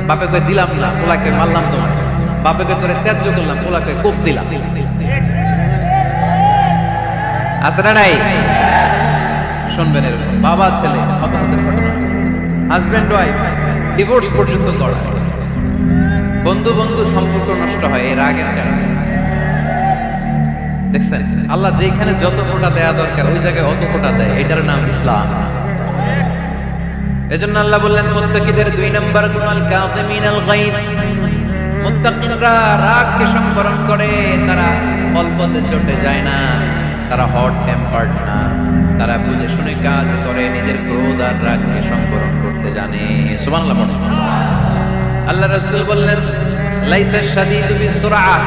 বাপে কয় দিলাম না। পোলাকে মারলাম তোমাকে। বাপে কয় তোরে ত্যায্য করলাম। পোলাকে কোপ দিলাম। আছে না নাই? শুনবেন এরকম বাবা ছেলে হতাহতের ঘটনা, হাজব্যান্ড ওয়াইফ ডিভোর্স পর্যন্ত করা, বন্ধু বন্ধু সম্পর্ক নষ্ট হয় এই রাগের কারণে। দেখছেন, আল্লাহ যেখানে যত ফোঁটা দেয়া দরকার ওই জায়গায় অত ফোঁটা দেয়। এটার নাম ইসলাম। এজন্য আল্লাহ বললেন, মুত্তাকিদের 2 নাম্বার গুণ আল কাযিমিনাল গায়ব। মুত্তাকিনরা রাগকে সংবরণ করে, তারা অল্পতে চটে যায় না, তারা হট টেম্পার্ড না, তারা বুঝে শুনে কাজ করে, নিজের ক্রোধ আর রাগকে সংবরণ করতে জানে। সুবহানাল্লাহ। আল্লাহ রাসূল বললেন, লাইসা শাদীদু বিসুরআহ,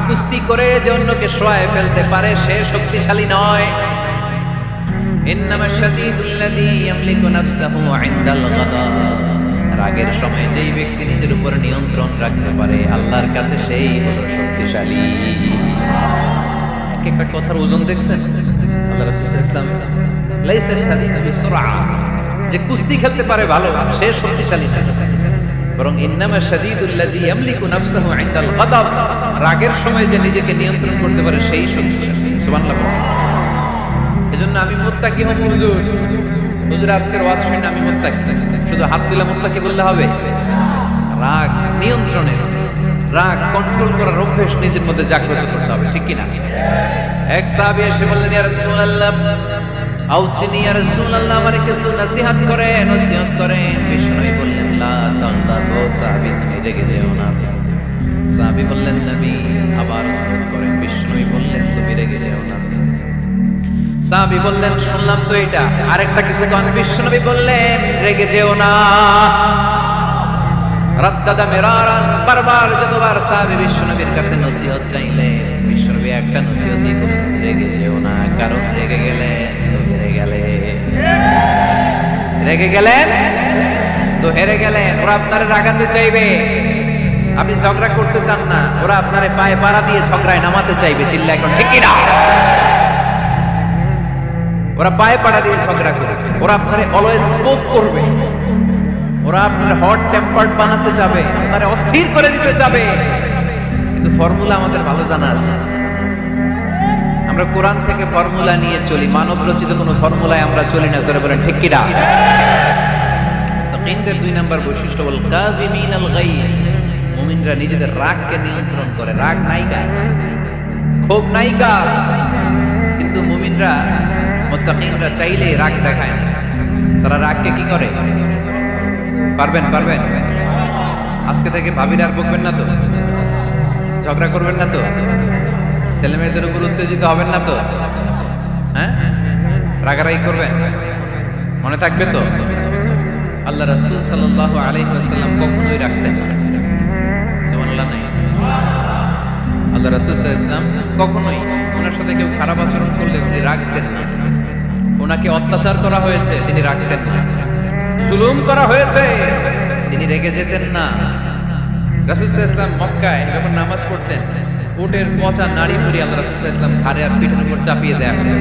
কুস্তি করে যে অন্যকে শোয়ায় ফেলতে পারে সে শক্তিশালী নয়। ইন্নামা শাদীদুল্লাযী ইয়ামলিকু নাফসাহু ইনদাল গাদাব, রাগের সময় যেই ব্যক্তি নিজের উপর নিয়ন্ত্রণ রাখতে পারে আল্লাহর কাছে সেই হলো শক্তিশালী। একটা কথার ওজন দেখছেন? আল্লাহ রাসূল সাল্লাল্লাহু আলাইহি ওয়াসাল্লাম, লাইসা শাদীদু বিসুরআহ, যে কুস্তি খেলতে পারে ভালো সে শক্তিশালী না, বরং ইন্নামা শাদীদুল্লাযী ইয়ামলিকু নাফসাহু ইনদাল গাদাব, রাগের সময় যে নিজেকে নিয়ন্ত্রণ করতে পারে সেই শক্তিশালী। সুবহানাল্লাহ। এজন্য আমি মুত্তাকি হব। হুজুর আজকের ওয়াজ শুনে আমি মুত্তাকি, শুধু হাত দিলে মুত্তাকি বললে হবে? রাগ নিয়ন্ত্রণের, রাগ কন্ট্রোল করার অভ্যাস নিজের মধ্যে জাগ্রত করতে হবে, ঠিক কি না? এক সাহাবী এসে বললেন, ইয়া রাসূলুল্লাহ আউসিনি, ইয়া রাসূলুল্লাহ আমারে কিছু নসিহত করেন। বিষ্ণু বললেন, লা তাগদাবু, সাহাবী তুমি রেগে যেও না। সাহাবী বললেন, নবী আবার নসিহত করেন। বিষ্ণু বললেন, তুমি রেগে যেও না। সাহাবী বললেন, শুনলাম তো এটা, আরেকটা কিছু কোন? বিষ্ণু বললেন, রেগে যেও না। রাদ্দাদা মিরারান, বারবার যতবার সাহাবী বিষ্ণুবীর কাছে নসিহত চাইলেন, বিষ্ণুবী একটা নসিহতই করলেন, রেগে যেও না, কারণ রেগে গেলেন তো হেরে গেলেন। রেগে গেলেন তো হেরে গেলেন। ওরা আপনারে রাগাতে চাইবে, আপনি ঝগড়া করতে চান না, ওরা আপনারে পায়ে পাড়া দিয়ে ঝগড়ায় নামাতে চাইবে। চিল্লা এখন ঠিক কি না? ওরা পায়ে পাড়া দিয়ে ঝগড়া করবে, ওরা আপনারে অলওয়েজ পোক করবে। ওরা আপনার হট টেম্পার্ড বানাতে যাবে, আপনার অস্থির করে দিতে যাবে, কিন্তু ফর্মুলা আমাদের ভালো জানা আছে। আমরা কোরআন থেকে ফর্মুলা নিয়ে চলি, মানব রচিত কোনো ফর্মুলায় আমরা চলি না। জোরে বলেন ঠিক কিনা? মুত্তাকিনদের 2 নাম্বার বৈশিষ্ট্য হল কাযিমিনাল গায়য। মুমিনরা নিজেদের রাগকে নিয়ন্ত্রণ করে। রাগ নায়িকা, ক্ষোভ নায়িকা, কিন্তু মুমিনরা মুত্তাকিনরা চাইলে রাগ দেখায় না। তারা রাগকে কি করে? পারবেন আজকে থেকে ভাবির আর বকবেন না তো, ঝগড়া করবেন না তো, ছেলে মেয়েদের উপর উত্তেজিত হবেন না তো, হ্যাঁ? রাগারাগি করবেন, মনে থাকবে তো? আল্লাহ রাসূল সাল্লাল্লাহু আলাইহি ওয়াসাল্লাম কখনোই রাখতেন না। সুবহানাল্লাহ নাই? আল্লাহ রাসূল সাল্লাল্লাহু আলাইহি ওয়াসাল্লাম কখনোই ওনার সাথে কেউ খারাপ আচরণ করলে উনি রাগতেন না। ওনাকে অত্যাচার করা হয়েছে, তিনি রাগতেন না। জুলুম করা হয়েছে, তিনি রেগে যেতেন না। রাসূল সাল্লাল্লাহু আলাইহি ওয়াসাল্লাম মক্কায় যখন নামাজ পড়তেন, উটের পচা নাড়ি ভুড়ি আল্লাহ রাসূল সাল্লাল্লাহু আলাইহি ওয়াসাল্লাম ঘাড়ে আর পিঠের উপর চাপিয়ে দেয়া হতো।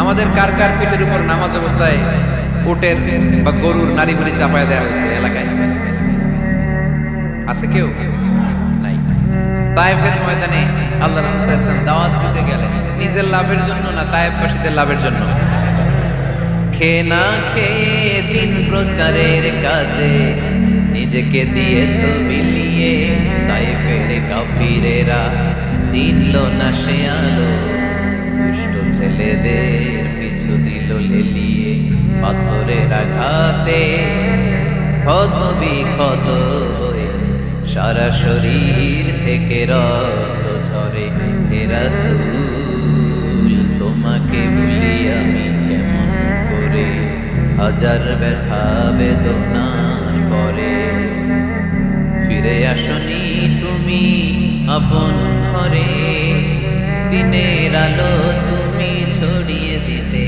আমাদের কার কার পিঠের উপর নামাজ অবস্থায় উটের বা গরুর নাড়ি ভুড়ি চাপায় দেয়া হয়েছে এলাকায়? আছে কেউ? নাই। তায়েফের ময়দানে আল্লাহ রাসূল সাল্লাল্লাহু আলাইহি ওয়াসাল্লাম দাওয়াত দিতে গেলেন, নিজের লাভের জন্য না তায়েফবাসীদের লাভের জন্য? খেয়ে না খেয়ে দিন প্রচারের কাজে নিজেকে দিয়েছ বিলিয়ে, তায়েফের কাফিরেরা চিনল না সে আলো, দুষ্ট ছেলেদের পিছু দিল লেলিয়ে, পাথরের আঘাতে ক্ষত বিক্ষত হয়ে সারা শরীর থেকে রক্ত ঝরে। হে রাসূল তোমাকে ভুলি আমি কেমন করে, হাজার ব্যথা বেদনার পরে ফিরে আসনি তুমি আপন ঘরে, দিনের আলো তুমি ছড়িয়ে দিতে,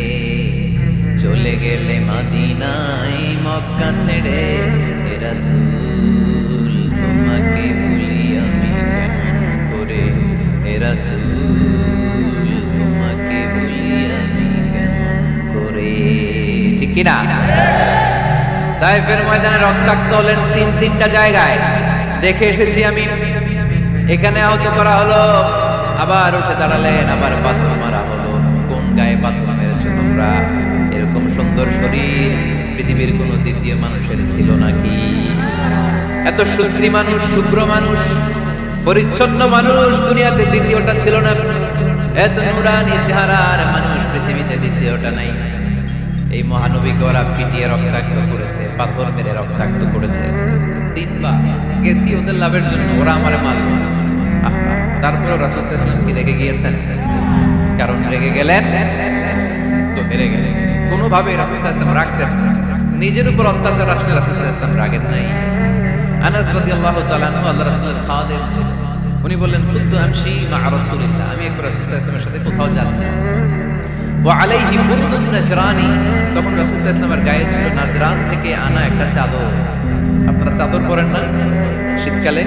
চলে গেলে মদিনায় মক্কা ছেড়ে। হে রাসূল তোমাকে ভুলি আমি কেমন করে, হে রাসূল তোমাকে ভুলি আমি কেমন করে। ঠিক কিনা? তায়েফের ময়দানে রক্তাক্ত হলেন তিনটা জায়গায়, দেখে এসেছি আমি। এখানে আহত করা হলো, আবার উঠে দাঁড়ালেন, আবার পাথর মারা হলো। কোন গায়ে পাথর মেরেছো তোমরা? এরকম সুন্দর শরীর পৃথিবীর কোন দ্বিতীয় মানুষের ছিল নাকি? এত সুশ্রী মানুষ, শুভ্র মানুষ, পরিচ্ছন্ন মানুষ দুনিয়াতে দ্বিতীয়টা ছিল না। এত নুরানি চেহারার মানুষ পৃথিবীতে দ্বিতীয়টা নাই। এই মহানবীকে ওরা পিটিয়ে রক্তাক্ত করেছে, পাথর মেরে রক্তাক্ত করেছে। 3 বার গেছি ওদের লাভের জন্য, ওরা আমারে মারল। তারপরে রাসূল সাল্লাল্লাহু আলাইহি ওয়াসাল্লাম কি রেগে গিয়েছেন? কারণ রেগে গেলেন তো হেরে গেলেন। কোনোভাবে রাসূল সাল্লাল্লাহু আলাইহি ওয়াসাল্লাম রাখতেন না। নিজের উপর অত্যাচার আসলে রাসূল সাল্লাল্লাহু আলাইহি ওয়াসাল্লাম রাগেন নাই। আনাস রাদিয়াল্লাহু তাআলা আনহু আল্লাহ রাসূলের খাদেম ছিলেন। উনি বললেন, কুনতু আমশি মা রাসূলিল্লাহ, আমি একবার রাসূল সাল্লাল্লাহু আলাইহি ওয়াসাল্লামের সাথে কোথাও যাচ্ছি, ওয়া আলাইহি বুরদুন নাজরানি, তখন রাসূল সাল্লাল্লাহু আলাইহি ওয়াসাল্লামের গায়ে ছিল নাজরান থেকে আনা একটা চাদর। আপনারা চাদর পরেন না শীতকালে?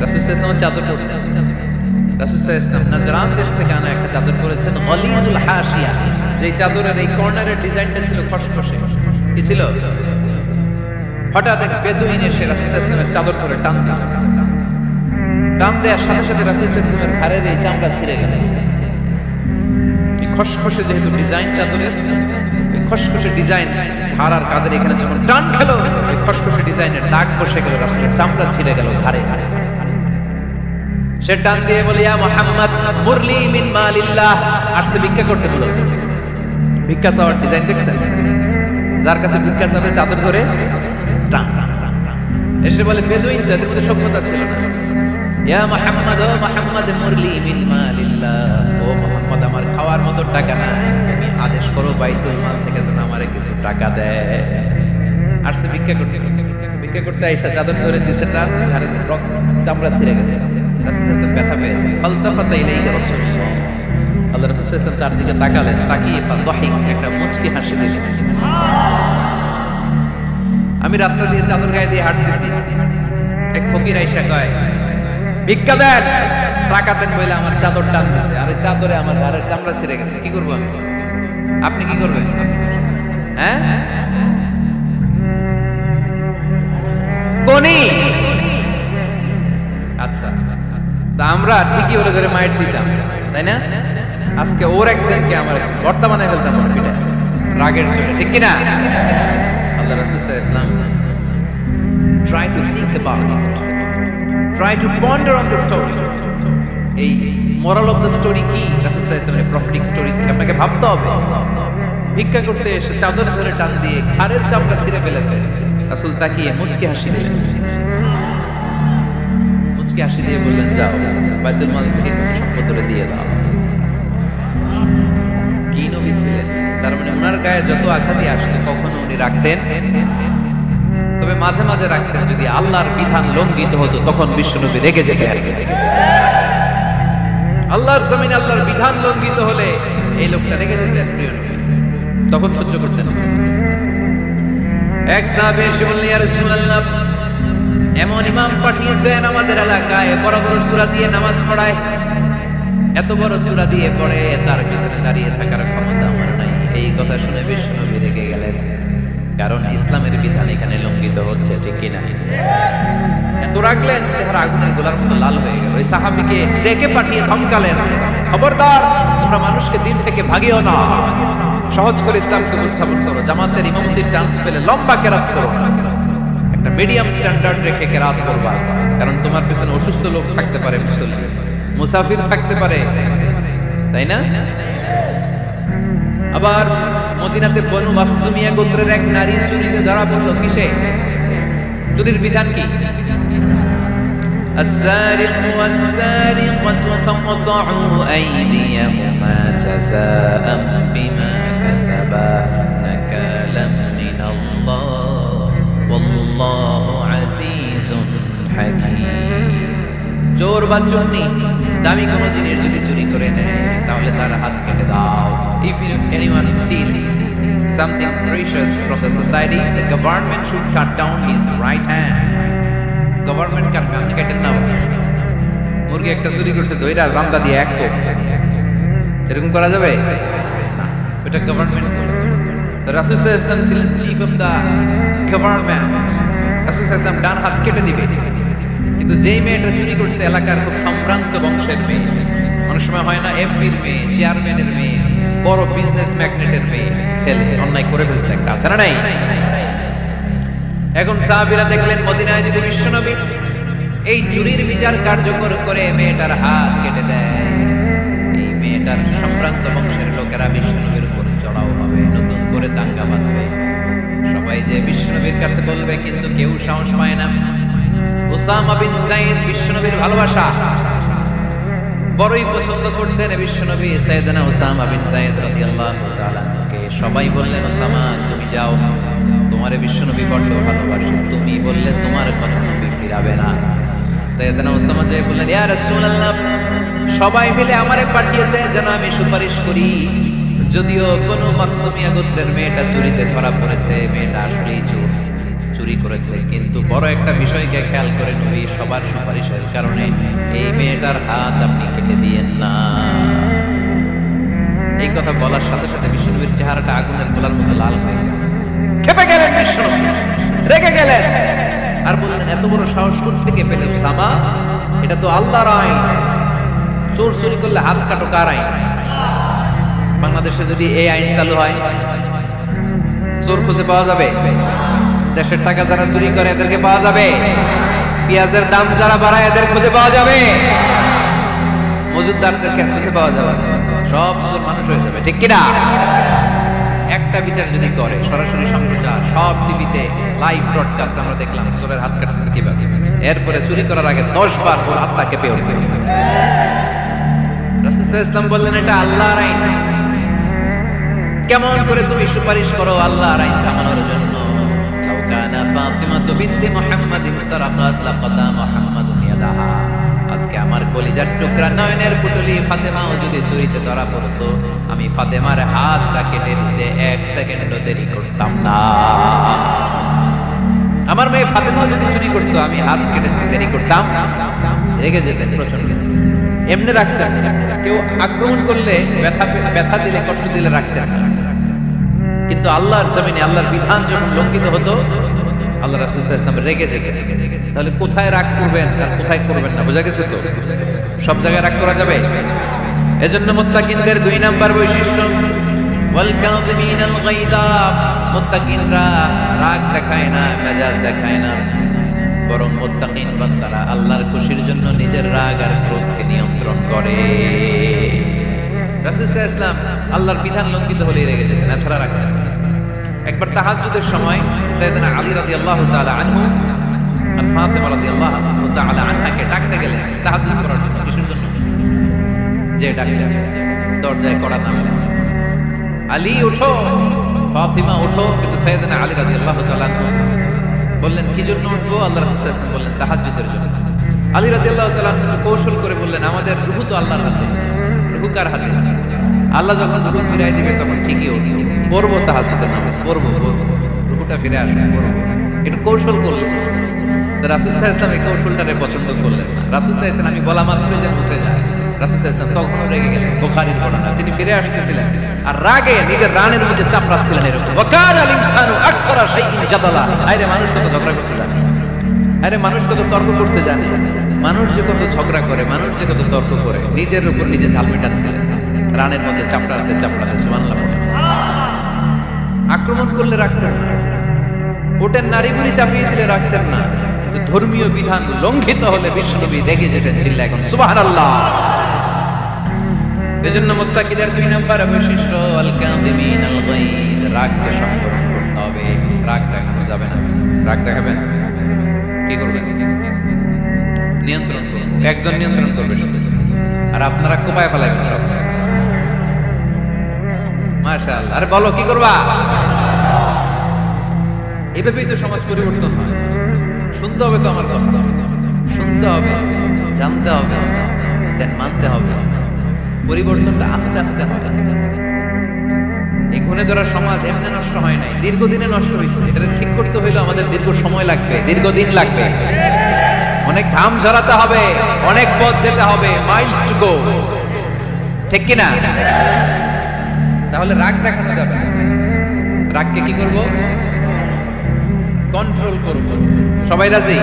রাসূল সাল্লাল্লাহু আলাইহি ওয়াসাল্লাম চাদর পরতেন। রাসূল সাল্লাল্লাহু আলাইহি ওয়াসাল্লাম নাজরান দেশ থেকে আনা একটা চাদর পরেছেন, গলিজুল হাশিয়া, যেই চাদরের এই কর্নারের ডিজাইনটা ছিল খসখসে। কি ছিল? হঠাৎ এক বেদুইন এসে রাসূল সাল্লাল্লাহু আলাইহি ওয়াসাল্লামের চাদর ধরে টান দেওয়ার সাথে সাথে রাসূল সাল্লাল্লাহু আলাইহি ওয়াসাল্লামের ঘাড়ের এই চামড়া ছিঁড়ে গেল। খসখসে যেহেতু ডিজাইন চাদরের, এই খসখসে ডিজাইন ঘাড় আর কাঁধের এখানে যখন টান খেলো, এই খসখসে ডিজাইনের দাগ বসে গেল, রাসূলের চামড়া ছিঁড়ে গেল ঘাড়ে। সে টান দিয়ে বলে, ইয়া মুহাম্মদ মুরলি মিন মালিল্লাহ, আসছে ভিক্ষা করতে। বলো ভিক্ষা চাওয়ার ডিজাইন দেখছেন? যার কাছে ভিক্ষা চাবে চাদর ধরে টান এসে বলে, বেদুইন যাদের মধ্যে সভ্যতা ছিল না, ইয়া মুহাম্মদ, ও মুহাম্মদ মুরলি মিন মালিল্লাহ, ও মুহাম্মদ আমার খাওয়ার মতো টাকা নাই, তুমি আদেশ করো বাইতুল মাল থেকে যেন আমারে কিছু টাকা দেয়। আসছে ভিক্ষা করতে। ভিক্ষা করতে আইসা চাদর ধরে দিছে টান, ঘাড়ে রক্ত, চামড়া ছিঁড়ে গেছে। রাসূল সাল্লাল্লাহু আলাইহি ওয়াসাল্লাম ব্যথা পেয়েছে। ফালতাফাতা ইলাইহি রাসূলুল্লাহ, আল্লাহ রাসূল সাল্লাল্লাহু আলাইহি ওয়াসাল্লাম তার দিকে তাকালেন, তাকিয়ে ফাদহিক, একটা মুচকি হাসি দিলেন। আমি রাস্তা দিয়ে চাদর গায়ে দিয়ে হাঁটতেছি, এক ফকির আইসা কয়, ভিক্ষা দেন, টাকা দেন বলে আমার চাদর টান দিছে, আর এই চাদরে আমার ঘাড়ের চামড়া ছিঁড়ে গেছে। কি করবো আমি? আপনি কি করবেন? হ্যাঁ, কোনি। আচ্ছা, তা আমরা ঠিকই ওরে ধরে মাইট দিতাম, তাই না? আজকে ওর একদিনকে আমার বর্তা বানায় ফেলতাম ওর পিঠে রাগের চোটে, ঠিক কিনা? আল্লাহ রাসূল সাল্লাল্লাহু আলাইহি ওয়াসাল্লাম try to think about it, try to ponder on the story. এই moral of the story কি? রাসূল সাল্লাল্লাহু আলাইহি ওয়াসাল্লামের প্রফেটিক স্টোরি আপনাকে ভাবতে হবে। ভিক্ষা করতে এসে চাদর ধরে টান দিয়ে ঘাড়ের চামড়া ছিঁড়ে ফেলেছে, রাসূল তাকিয়ে মুচকি হাসি দিলেন, মুচকি হাসি দিয়ে বললেন, যাও বাইতুল মাল থেকে কিছু সম্পদ ধরে দিয়ে দাও। কি নবী ছিলেন! তার মানে ওনার গায়ে যত আঘাতই আসতো কখনো উনি রাখতেন, তবে মাঝে মাঝে রাখতেন যদি আল্লাহর বিধান লঙ্ঘিত হতো, তখন বিশ্বনবী রেগে যেতেন। আল্লাহর জমিনে আল্লাহর বিধান লঙ্ঘিত হলে এই লোকটা রেগে যেতেন, প্রিয় নবী তখন সহ্য করতেন। এক সাহাবী এসে বললেন, ইয়া রাসূলুল্লাহ, এমন ইমাম পাঠিয়েছেন আমাদের এলাকায়, বড় বড় সূরা দিয়ে নামাজ পড়ায়, এত বড় সূরা দিয়ে পড়ে, তার পিছনে দাঁড়িয়ে থাকার ক্ষমতা আমার নাই। এই কথা শুনে বিশ্বনবী রেগে গেলেন, কারণ ইসলামের বিধান এখানে লঙ্ঘিত হচ্ছে, ঠিক কিনা? এত রাগলেন, চেহারা আগুনের গোলার মতো লাল হয়ে গেল। ওই সাহাবীকে ডেকে পাঠিয়ে ধমকালেন, খবরদার, তোমরা মানুষকে দিন থেকে ভাগিও না, সহজ করে ইসলামকে উপস্থাপন করো, জামাতের ইমামতির চান্স পেলে লম্বা কেরাত করো, একটা মিডিয়াম স্ট্যান্ডার্ড রেখে কেরাত করবা, কারণ তোমার পেছনে অসুস্থ লোক থাকতে পারে, মুসাফির থাকতে পারে, তাই না? আবার মদিনাতে বনু মাখজুমিয়া গোত্রের এক নারী চুরিতে ধরা পড়ল। কিসে? চুরির বিধান কি? السارق والسارقة فاقطعوا أيديهما جزاء بما كسبا نكالا من الله والله عزيز حكيم। চোর বা চোরনি দামি কোনো জিনিস যদি চুরি করে নেয় তাহলে তার হাত কেটে দাও। If anyone steals something precious from the society, the government should cut down his right hand. Government কাটবে, আপনি কাটেন না। মুরগি একটা চুরি করছে, দইরা রামদা দিয়ে এক কোপ, এরকম করা যাবে না, এটা গভর্নমেন্ট করবে। রাসূল সাল্লাল্লাহু আলাইহি ওয়াসাল্লাম ছিলেন চিফ অফ দা গভর্নমেন্ট, রাসূল সাল্লাল্লাহু আলাইহি ওয়াসাল্লাম ডান হাত কেটে দিবে। কিন্তু যেই মেয়েটা চুরি করছে এলাকার খুব সম্ভ্রান্ত বংশের মেয়ে, অনেক সময় হয় না এমপির মেয়ে, চেয়ারম্যানের মেয়ে, বড় বিজনেস ম্যাগনেটের মেয়ে, ছেলে অন্যায় করে ফেলছে একটা, আছে না নাই? এখন সাহাবীরা দেখলেন মদিনায় যদি বিশ্বনবী এই চুরির বিচার কার্যকর করে মেয়েটার হাত কেটে দেয়, এই মেয়েটার সম্ভ্রান্ত বংশের লোকেরা বিশ্বনবীর উপর চড়াও হবে, নতুন করে দাঙ্গা বাঁধবে, সবাই যে বিশ্বনবীর কাছে বলবে, কিন্তু কেউ সাহস পায় না। উসামা বিন যায়েদ বিশ্বনবীর ভালোবাসা বড়ই পছন্দ করতেন বিশ্বনবী। সাইয়েদনা উসামা বিন যায়েদ রাদিয়াল্লাহু তাআলা কে সবাই বললেন, উসামা তুমি যাও, তোমারে বিশ্বনবী বড় ভালোবাসে, তুমি বললে তোমার কথা নবী ফিরাবে না। সাইয়েদনা উসামা যে বললেন, ইয়া রাসূলুল্লাহ, সবাই মিলে আমারে পাঠিয়েছে যেন আমি সুপারিশ করি, যদিও বনু মাখজুমিয়া গোত্রের মেয়েটা চুরিতে ধরা পড়েছে, মেয়েটা আসলেই চুরি করেছে, কিন্তু বড় একটা বিষয়কে খেয়াল করে নবী, সবার সুপারিশের কারণে এই মেয়েটার হাত আপনি কেটে দিয়েন না। এই কথা বলার সাথে সাথে বিশ্বনবীর চেহারাটা আগুনের গোলার মতো লাল হয়ে গেল, ক্ষেপে গেলেন বিশ্বনবী, রেগে গেলেন, আর বললেন, এত বড় সাহস থেকে পেলে উসামা? এটা তো আল্লাহর আইন, চোর চুরি করলে হাত কাটো কার আইন? বাংলাদেশে যদি এই আইন চালু হয়, চোর খুঁজে পাওয়া যাবে? দেশের টাকা যারা চুরি করে এদেরকে পাওয়া যাবে? পেঁয়াজের দাম যারা বাড়ায় এদের খুঁজে পাওয়া যাবে? মজুদদারদেরকে খুঁজে পাওয়া যাবে? সব চোর মানুষ হয়ে যাবে, ঠিক কিনা? একটা বিচার যদি করে, সরাসরি সম্প্রচার, সব টিভিতে লাইভ ব্রডকাস্ট আমরা দেখলাম চোরের হাত কাটতেছে কিভাবে, এরপরে চুরি করার আগে 10 বার ওর হাতটা কেঁপে উঠবে। রাসূল সাল্লাল্লাহু আলাইহি ওয়াসাল্লাম বললেন, এটা আল্লাহর আইন, কেমন করে তুমি সুপারিশ করো আল্লাহর আইন থামানোর জন্য? লাউ কানা ফাতিমা বিনতে মুহাম্মাদিন সারাকাত লাকাতা মুহাম্মাদুন ইয়াদাহা, আজকে আমার কলিজার টুকরা নয়নের পুটলি ফাতেমাও যদি চুরিতে ধরা পড়তো, আমি ফাতেমার হাতটা কেটে দিতে 1 সেকেন্ডও দেরি করতাম না। আমার মেয়ে ফাতেমা যদি চুরি করতো, আমি হাত কেটে দিতে দেরি করতাম? রেগে যেতেন প্রচন্ড, এমনি রাখতেন, কেউ আক্রমণ করলে ব্যথা দিলে, কষ্ট দিলে রাখতেন না। কিন্তু আল্লাহর জমিনে আল্লাহর বিধান যখন লঙ্ঘিত হতো, আল্লাহ রাসূল সাল্লাল্লাহু আলাইহি ওয়াসাল্লাম রেগে যেতেন। তাহলে কোথায় রাগ করবেন আর কোথায় করবেন না বোঝা গেছে তো? সব জায়গায় রাগ করা যাবে? এজন্য মুত্তাকিনদের 2 নাম্বার বৈশিষ্ট্য ওয়াল কাযিমিনাল গায়দা, মুত্তাকিনরা রাগ দেখায় না, মেজাজ দেখায় না, বরং মুত্তাকিন বান্দারা আল্লাহর খুশির জন্য নিজের রাগ আর ক্রোধকে নিয়ন্ত্রণ করে। রাসূল সাল্লাল্লাহু আলাইহি ওয়াসাল্লাম আল্লাহর বিধান লঙ্ঘিত হলেই রেগে যেতেন, এছাড়া রাগ করতেন না। একবার তাহাজ্জুদের সময় সাইয়েদনা আলী রাদিয়াল্লাহু তাআলা আনহু আর ফাতিমা রাদিয়াল্লাহু তাআলা আনহাকে ডাকতে গেলেন তাহাজ্জুদ করার জন্য। কিসের জন্য? যে ডাকলেন, দরজায় কড়া নামলেন, আলী ওঠো, ফাতিমা ওঠো, কিন্তু সাইয়েদনা আলী রাদিয়াল্লাহু তাআলা আনহু বললেন কি জন্য উঠবো? আল্লাহ রাসূল সাল্লাল্লাহু আলাইহি ওয়াসাল্লাম বললেন তাহাজ্জুদের জন্য। আলী রাদিয়াল্লাহু তাআলা আনহু কৌশল করে বললেন আমাদের রূহ তো আল্লাহর হাতে, রূহ কার হাতে? আল্লাহ যখন রূহ ফিরাই দিবে তখন ঠিকই উঠবো, পড়বো তাহাজ্জুদের নামাজ, পড়বো, রূহটা ফিরে আসবে, পড়বো। এটা কৌশল করলেন। রাসূল সাল্লাল্লাহু আলাইহি ওয়াসাল্লাম এই কৌশলটারে পছন্দ করলেন না। রাসূল সাল্লাল্লাহু আলাইহি ওয়াসাল্লাম আমি বলা মাত্রই যেন উঠে যায়, রাসূল সাল্লাল্লাহু আলাইহি ওয়াসাল্লাম তখনও রেগে গেলেন। বুখারীর ঘটনা, তিনি ফিরে আসতেছিলেন আর রাগে নিজের রানের মধ্যে চাপড়াচ্ছিলেন এরকম। ওয়াকানাল ইনসানু আকসারা শাইইন জাদালা, আরে মানুষ কত ঝগড়া করতে জানে, আরে মানুষ কত তর্ক করতে জানে, মানুষ যে কত ঝগড়া করে, মানুষ যে কত তর্ক করে, নিজের উপর নিজে ঝাল মেটাচ্ছিলেন রানের মধ্যে চাপড়াতে চাপড়াতে। সুবহানাল্লাহ। আক্রমণ করলে রাখতেন না, ওটের নারী বুড়ি চাপিয়ে দিলে রাখতেন না, কিন্তু ধর্মীয় বিধান লঙ্ঘিত হলে বিশ্বনবী রেগে যেতেন, চিল্লা এখন সুবহানাল্লাহ। এজন্য মুত্তাকিদের 2 নাম্বার বৈশিষ্ট্য আল কাযিমিনাল গায়দ, রাগকে সংবরণ করতে হবে, রাগ দেখানো যাবে না। রাগ দেখাবেন কি করবেন? নিয়ন্ত্রণ করুন, একজন নিয়ন্ত্রণ করবে শুধু, আর আপনারা কোপায় ফেলাইবেন সব। মাশাআল্লাহ। আরে বলো কি করবা? এভাবেই তো সমাজ পরিবর্তন হয়। শুনতে হবে তো আমার কথা, শুনতে হবে, জানতে হবে, দেন মানতে হবে। পরিবর্তনটা আস্তে আস্তে হয়। এই ঘুণে ধরা সমাজ এমনি নষ্ট হয় নাই, দীর্ঘদিনে নষ্ট হয়েছে। এটা ঠিক করতে হইলে আমাদের দীর্ঘ সময় লাগবে, দীর্ঘদিন লাগবে, অনেক ঘাম ঝরাতে হবে, অনেক পথ যেতে হবে, মাইলস টু গো, ঠিক কিনা? তাহলে রাগ দেখানো যাবে না। রাগকে কি করব? কন্ট্রোল করব। সবাই রাজি?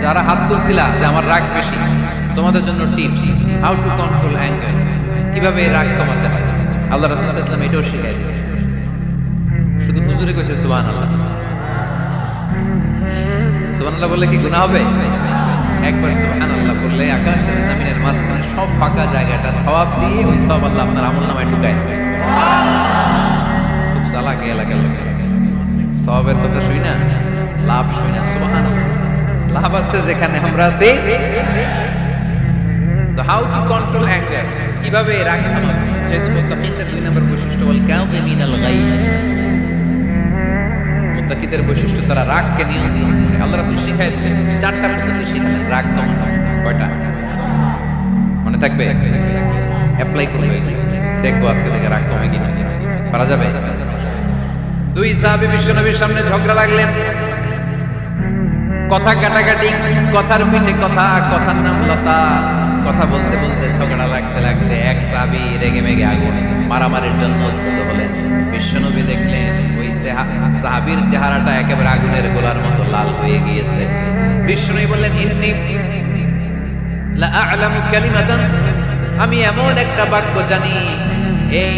যারা হাত তুলছিলা যে আমার রাগ বেশি, তোমাদের জন্য tips, how to control anger, কিভাবে রাগ কমাতে হয়। আল্লাহ রাসূল সাল্লাল্লাহু আলাইহি ওয়াসাল্লাম এটাও শিখিয়ে দিয়েছে। শুধু হুজুরে কইছে সুবহানাল্লাহ। সুবহানাল্লাহ বললে কি গুনাহ হবে? একবার সুবহানাল্লাহ বললে আকাশের জমিনের মাঝখানে সব ফাঁকা জায়গাটা সওয়াব দিয়ে ওই সওয়াব আল্লাহ আপনার আমলনামায় ঢুকায় দেবে। খুব চালাক এলাকার লোক, সওয়াবের কথা শুই না, লাভ শুই না। সুবহানাল্লাহ, লাভ আছে যেখানে আমরা আছি। তো হাউ টু কন্ট্রোল অ্যাঙ্গার, কিভাবে রাগ থামাবো? যেহেতু মুত্তাকিনদের 2 নম্বর বৈশিষ্ট্য ওয়াল কাযিমিনাল গায়দ, মুত্তাকিদের বৈশিষ্ট্য তারা রাগকে নিয়ন্ত্রণ করে। আল্লাহ রাসূল শিখাই দিলেন 4টা পদ্ধতি শিখালেন রাগ কমানো। কয়টা মনে থাকবে? অ্যাপ্লাই করবে, দেখবো আজকে থেকে রাগ কমে কিনা। পারা যাবে? 2 সাহাবী বিশ্বনবীর সামনে ঝগড়া লাগলেন, কথা কাটাকাটি, কথার পিঠে কথা, কথার নাম লতা। কথা বলতে বলতে ঝগড়া লাগতে লাগতে এক সাহাবী রেগে মেগে আগুন, মারামারির জন্য উদ্যত হলেন। বিশ্বনবী দেখলেন ওই সাহাবীর চেহারাটা একেবারে আগুনের গোলার মতো লাল হয়ে গিয়েছে। বিশ্বনবী বললেন ইন্নী লা আ'লামু কালিমাতান, আমি এমন একটা বাক্য জানি, এই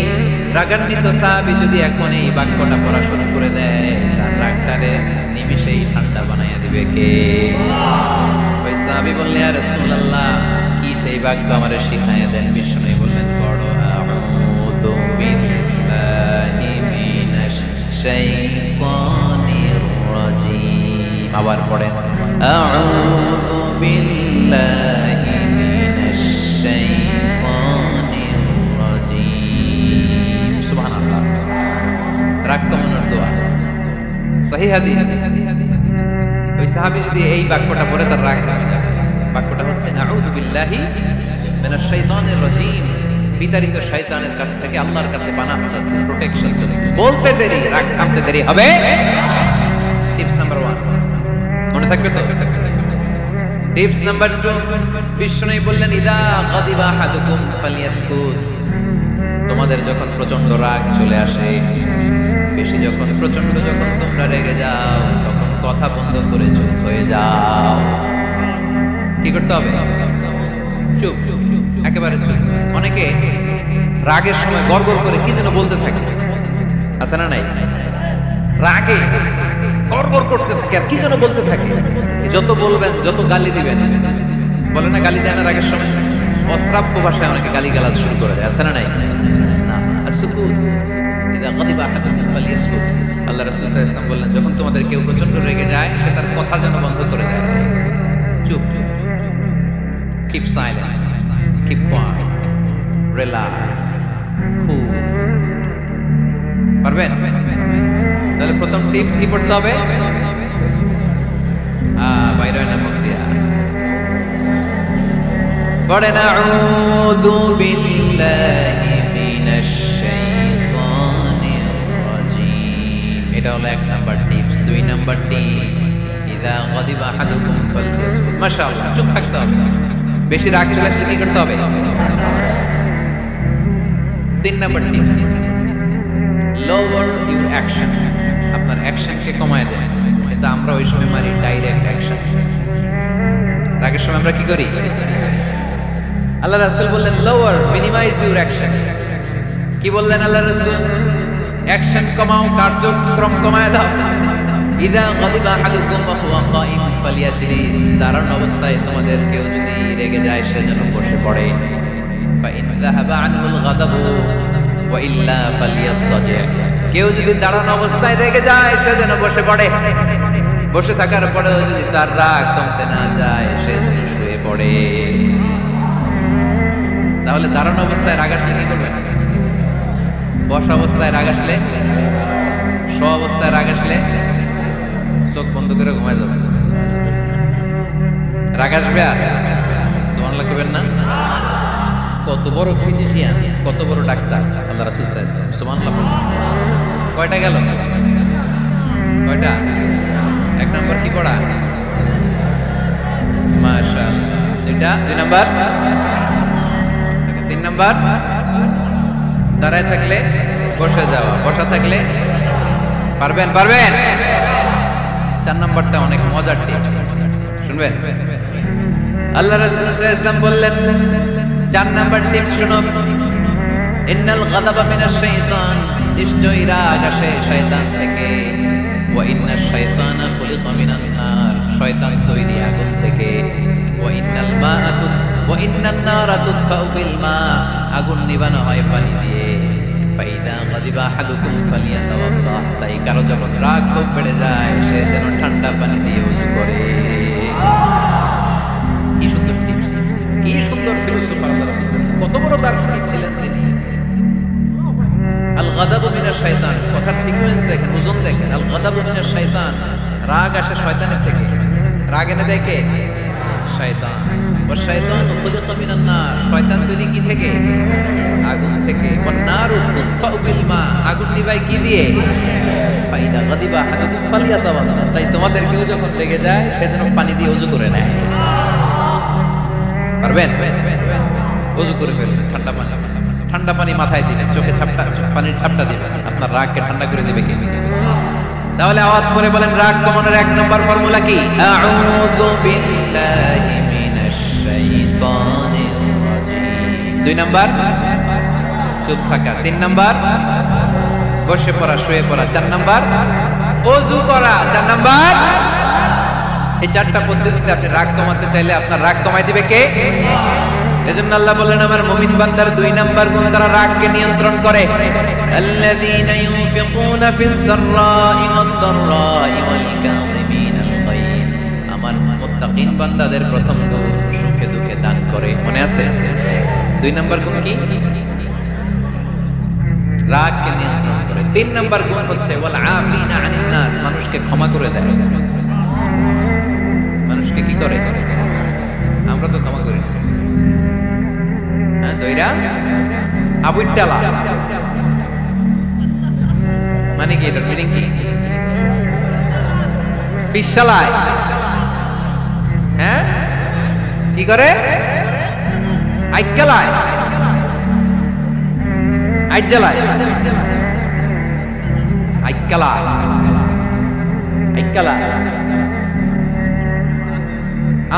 রাগান্বিত সাহাবী যদি এখন এই বাক্যটা পড়া শুরু করে দেয়, তার রাগটারে নিমিষেই ঠান্ডা বানাইয়া দিবে কে? ওই সাহাবী বললেন ইয়া রাসূলুল্লাহ, কি সেই বাক্য আমারে শিখাইয়া দেন। বিশ্বনবী বললেন পড়ো আউযু বিল্লাহি মিনাশ শাইতানির রাজীম। আবার পড়েন আউযু বিল্লাহি মিনাশ শাইতানির রাজীম। সুবহানাল্লাহ। রাগ কমানোর দোয়া, সহিহ হাদিস। ওই সাহাবী যদি এই বাক্যটা পড়ে তার রাগ কমে যাবে। বাক্যটা হচ্ছে আউযু বিল্লাহি মিনাশ শাইতানির রাজীম, বিতাড়িত শয়তানের কাছ থেকে আল্লাহর কাছে পানাহ চাচ্ছি, প্রোটেকশন চাচ্ছি। বলতে দেরি, রাগ থামতে দেরি হবে। টিপস নাম্বার 1 মনে থাকবে তো? টিপস নাম্বার 2, বিশ্বনবী বললেন ইদা গাদিবা আহাদুকুম ফালিয়াসকুত, তোমাদের যখন প্রচন্ড রাগ চলে আসে বেশি যখন প্রচন্ড যখন তোমরা রেগে যাও তখন কথা বন্ধ করে চুপ হয়ে যাও। কি করতে হবে? চুপ, একেবারে চুপ। অনেকে রাগের সময় গড়গড় করে কি যেন বলতে থাকে, আছে না নাই? রাগে গড়গড় করতে থাকে আর কি যেন বলতে থাকে। যত বলবেন, যত গালি দিবেন, বলে না গালি দেয় না রাগের সময়, অশ্রাব্য ভাষায় অনেকে গালি গালাজ শুরু করে দেয়, আছে না নাই? না, আসুকুত ইযা গাদিবা আহাদুকুম ফালিয়াসকুত। আল্লাহ রাসূল সাল্লাল্লাহু আলাইহি ওয়াসাল্লাম বললেন, যখন তোমাদের কেউ প্রচন্ড রেগে যায় সে তার কথা যেন বন্ধ করে দেয়। চুপ, keep silent, keep quiet, relax, cool। পারবেন? তাহলে প্রথম টিপস কি পড়তে হবে? বাইরে না মুখ দিয়া পড়েন আউযু বিল্লাহি মিনাশ শাইতানির রাজীম। এটা হলো 1 নাম্বার টিপস। 2 নাম্বার টিপস, ইযা গাদিবা আহাদুকুম ফালইয়াসকুত। মাশাআল্লাহ, চুপ থাকতে হবে। বেশি রাগ চলে আসলে কি করতে হবে? 3 number tips, lower your action। আপনার অ্যাকশনকে কমায় দেন। কিন্তু আমরা ওই সময় মারি ডাইরেক্ট অ্যাকশন। রাগের সময় আমরা কি করি? আল্লাহ রাসূল বললেন lower, minimize your action। কি বললেন আল্লাহ রাসূল? অ্যাকশন কমাও, কার্যক্রম কমায় দাও। ইযা গাদিবা আহাদুকুম ওয়া হুয়া কাঈম ফালিয়াজলিস। দাঁড়ানো অবস্থায় তোমাদের কেউ যদি রেগে যায় সে যেন বসে পড়ে। ফা ইন যাহাবা আনহুল গাদাবু ওয়া ইল্লা ফালিয়াত্তাজি। কেউ যদি দাঁড়ানো অবস্থায় রেগে যায় সে যেন বসে পড়ে। বসে থাকার পরেও যদি তার রাগ কমতে না যায় সে যেন শুয়ে পড়ে। তাহলে দাঁড়ানো অবস্থায় রাগ আসলে কি করবেন? বসা অবস্থায় রাগ আসলে, শোয়া অবস্থায় রাগ আসলে চোখ বন্ধ করে ঘুমায় যাবেন। রাগ আসবে আর সুবহানাল্লাহ কইবেন না? কত বড় ফিজিশিয়ান, কত বড় ডাক্তার আল্লাহ রাসূল সাল্লাল্লাহু আলাইহি ওয়াসাল্লাম। সুবহানাল্লাহ। কয়টা গেল? কয়টা? 1 নাম্বার কি পড়া? মাশাআল্লাহ। 2 নাম্বার। 3 নাম্বার দাঁড়ায় থাকলে বসে যাওয়া, বসা থাকলে পারবেন? 4 নাম্বারটা অনেক মজার টিপস, শুনবেন? আল্লাহ রাসূল সাল্লাল্লাহু আলাইহি ওয়াসাল্লাম বললেন 4 নাম্বার টিপস শুনো, ইন্নাল গাদাবা মিনাশ শাইতান। নিশ্চয়ই রাগ আসে শয়তান থেকে। ওয়া ইন্নাশ শাইতানা খুলিকা মিনান নার। শয়তান তৈরি আগুন থেকে। ওয়া ইন্নান নারা তুতফাউ বিল মা। আগুন নিভানো হয় পানি দিয়ে। ফাইদা গাদিবা আহাদুকুম ফালিয়াতাওয়াদ্দা। তাই কারো যখন রাগ খুব বেড়ে যায় সে যেন ঠান্ডা পানি দিয়ে ওযু করে। কি সুন্দর টিপস, কি সুন্দর ফিলোসফার আল্লাহ রাসূল। কত বড় দার্শনিক ছিলেন তিনি। আল গাদাবু মিনাশ শাইতান, কথার সিকোয়েন্স দেখেন, ওজন দেখেন। আল গাদাবু মিনাশ শাইতান, রাগ আসে শয়তানের থেকে। রাগ এনে দেয় কে? শয়তান। ওয়া শাইতানু খুলিকা মিনান নার। শয়তান তৈরি কি থেকে? আগুন থেকে। ওয়ান নারু তুতফাউ বিল মা। আগুন নিভায় কি দিয়ে? ফাইদা গাদিবা আহাদুকুম ফালিয়াতাওয়াদ্দা। তাই তোমাদের কেউ যখন রেগে যায় সে যেন পানি দিয়ে ওযু করে নেয়। পারবেন? ওযু করে ফেলবেন ঠান্ডা পানি। ঠান্ডা পানি মাথায় দিবেন, চোখে পানির ছাপটা দিবেন। আপনার রাগকে ঠান্ডা করে দিবে কে? তাহলে আওয়াজ করে বলেন রাগ কমানোর 1 নম্বর ফর্মুলা কি? আউযু বিল্লাহি মিনাশ শাইতানির রাজীম। 2 নাম্বার চুপ থাকা। 3 নাম্বার বসে পড়া, শুয়ে পড়া। 4 নাম্বার ওযু করা। 4 নাম্বার। এই 4টা পদ্ধতিতে আপনি রাগ কমাতে চাইলে আপনার রাগ কমাই দিবে কে? এজন্য আল্লাহ বললেন আমার মুমিন বান্দার 2 নাম্বার গুণ, তারা রাগকে নিয়ন্ত্রণ করে। আল্লাযীনা ইউনফিকুনা ফিস সাররাই ওয়াদ দাররাই ওয়াল কাযিমিনাল গায়য। আমার মুত্তাকিন বান্দাদের প্রথম গুণ সুখে দুঃখে দান করে। মনে আছে? 2 নাম্বার গুণ কি? রাগকে নিয়ন্ত্রণ করে। 3 নাম্বার গুণ হচ্ছে ওয়াল আফিনা আনিন নাস, মানুষকে ক্ষমা করে দেয়। মানুষকে কি করে? আমরা তো ক্ষমা করি না। দইরা আবুইটালা মানে কি? এটার মিনিং কি? ফিশালায়। হ্যাঁ, কি করে? আইকালায়, আইজালায়। আইকালা আইকালা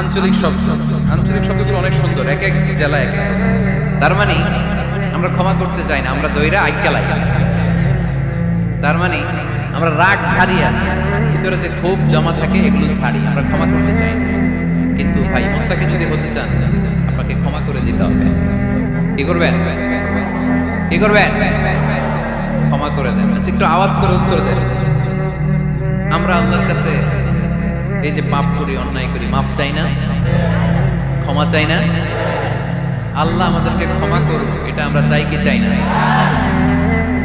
আঞ্চলিক শব্দ, আঞ্চলিক শব্দগুলো অনেক সুন্দর, এক এক জেলায় এক এক। তার মানে আমরা ক্ষমা করতে চাই না, আমরা দইরা আইকালাই। তার মানে আমরা রাগ ছাড়িয়ে ভিতরে যে ক্ষোভ জমা থাকে এগুলো ছাড়ি, আমরা ক্ষমা করতে চাই না। কিন্তু ভাই মোত্তাকি যদি হতে চান আপনাকে ক্ষমা করে দিতে হবে। কি করবেন? কি করবেন? ক্ষমা করে দেন। আচ্ছা একটু আওয়াজ করে উত্তর দেন। আমরা আল্লাহর কাছে এই যে পাপ করি, অন্যায় করি, মাফ চাই না, ক্ষমা চাই না? আল্লাহ আমাদেরকে ক্ষমা করুক এটা আমরা চাই কি চাই না?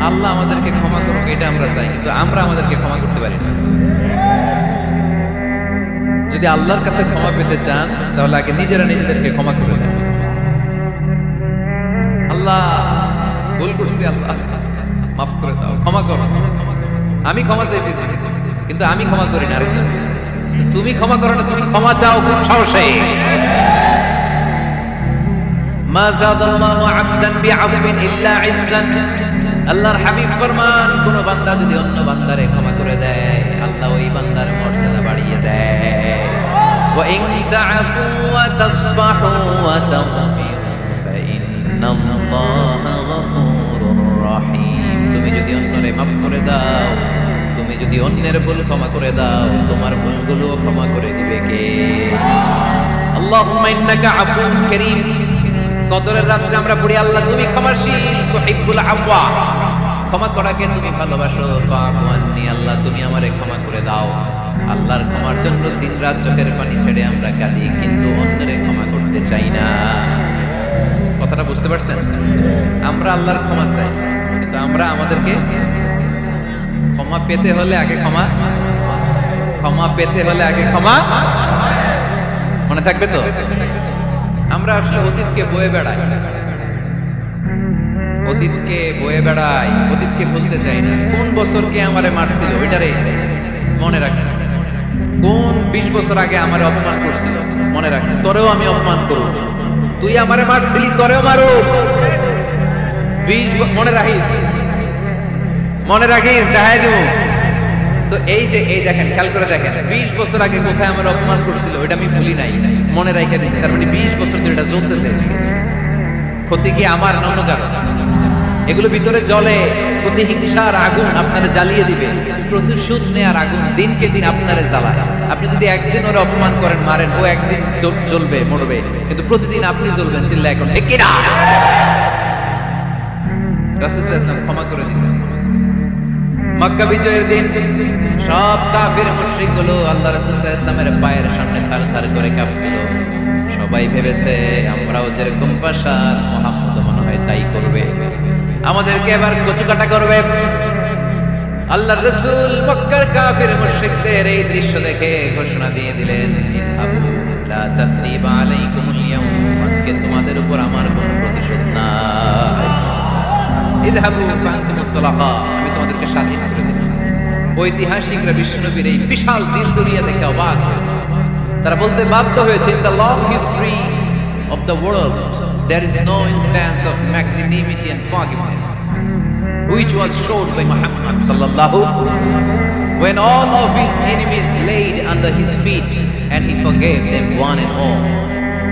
আল্লাহ আমাদেরকে ক্ষমা করুক এটা আমরা চাই, কিন্তু আমরা আমাদেরকে ক্ষমা করতে পারি না। যদি আল্লাহর কাছে ক্ষমা পেতে চান তাহলে আগে নিজেরা নিজেদেরকে ক্ষমা করে দেন। আল্লাহ ভুল করছি, আল্লাহ মাফ করে দাও, ক্ষমা করো। আমি ক্ষমা চাইতেছি কিন্তু আমি ক্ষমা করি না আরেকজন। তুমি ক্ষমা করো না, তুমি ক্ষমা চাও কোন সাহসে? মা যাদাল্লাহু আবদান বিআফবিন ইল্লা ইজ্জান। আল্লাহর হাবিব ফরমান, কোন বান্দা যদি অন্য বান্দারে ক্ষমা করে দেয় আল্লাহ ওই বান্দার মর্যাদা বাড়িয়ে দেয়। ওয়া ইন তা'ফু ওয়া তাসফাহু ওয়া তাগফিরু ফাইন্নাল্লাহা গফুরুর রহিম। তুমি যদি অন্যরে মাফ করে দাও, তুমি যদি অন্যের ভুল ক্ষমা করে দাও, তোমার ভুলগুলো ক্ষমা করে দিবে কে? আল্লাহুম্মা ইন্নাকা আফুউন কারীম। কদরের রাত্রে আমরা পড়ি, আল্লাহ তুমি ক্ষমাশীল, তুহিব্বুল আফওয়া, ক্ষমা করাকে তুমি ভালোবাসো। ফাআফু আন্নী, আল্লাহ তুমি আমারে ক্ষমা করে দাও। আল্লাহর ক্ষমার জন্য দিনরাত চোখের পানি ছেড়ে আমরা কাঁদি, কিন্তু অন্যরে ক্ষমা করতে চাই না। কথাটা বুঝতে পারছেন? আমরা আল্লাহর ক্ষমা চাই, কিন্তু আমরা আমাদেরকে ক্ষমা পেতে হলে আগে ক্ষমা, ক্ষমা পেতে হলে আগে ক্ষমা। মনে থাকবে তো? আমরা আসলে অতীতকে বয়ে বেড়াই, অতীতকে বয়ে বেড়াই, অতীতকে ভুলতে চাই না। কোন বছর কে আমারে মারছিল ওইটারে মনে রাখছি, কোন 20 বছর আগে আমারে অপমান করছিল মনে রাখছি, তোরেও আমি অপমান করব। তুই আমারে মারছিলি, তোরেও মারো। 20 মনে রাখিস, মনে রাখিস, দেখাই দিব। তো এই যে এই দেখেন, খেয়াল করে দেখেন, 20 বছর আগে কোথায় আমার অপমান করছিল ওইটা আমি ভুলি নাই, মনে রাখে দিয়েছি। তার মানে 20 বছর ধরে এটা জ্বলতেছে। ক্ষতি কি আমার না অন্য কারো? এগুলো ভিতরে জ্বলে, প্রতিহিংসার আগুন আপনারা জ্বালিয়ে দিবে, প্রতিশোধ নেয়ার আগুন দিনকে দিন আপনারা জ্বালায়। আপনি যদি একদিন ওরা অপমান করেন, মারেন, ও একদিন জ্বলবে, মরবে, কিন্তু প্রতিদিন আপনি জ্বলবেন। চিল্লা এখন ঠিক কি না? রাসূল সাল্লাল্লাহু আলাইহি ওয়াসাল্লাম ক্ষমা করে দিলেন। মক্কা বিজয়ের দিন সব কাফির মুশরিকগুলো আল্লাহ রাসূল সাল্লাল্লাহু আলাইহি ওয়াসাল্লামের পায়ের সামনে থার থার করে কাঁপছিল। সবাই ভেবেছে আমরাও যেরকম পাশার, মুহাম্মদ মনে হয় তাই করবে, আমাদেরকে এবার কচুকাটা করবে। আল্লাহর রাসূল মক্কার কাফির মুশরিকদের এই দৃশ্য দেখে ঘোষণা দিয়ে দিলেন, ইনহাবু লা তাসরিবা আলাইকুমুল ইয়াউম, আজকে তোমাদের উপর আমার কোনো প্রতিশোধ নাই। ইযহাবু ফাআনতুমুত তুলাকা, আমি তোমাদেরকে স্বাধীন করে দিলাম। ঐতিহাসিকরা বিশ্বনবীর এই বিশাল দিল দরিয়া দেখে অবাক হয়েছে। তারা বলতে বাধ্য হয়েছে, in the long history of the world there is no instance of magnanimity and forgiveness which was showed by Muhammad sallallahu, when all of his enemies laid under his feet and he forgave them one and all.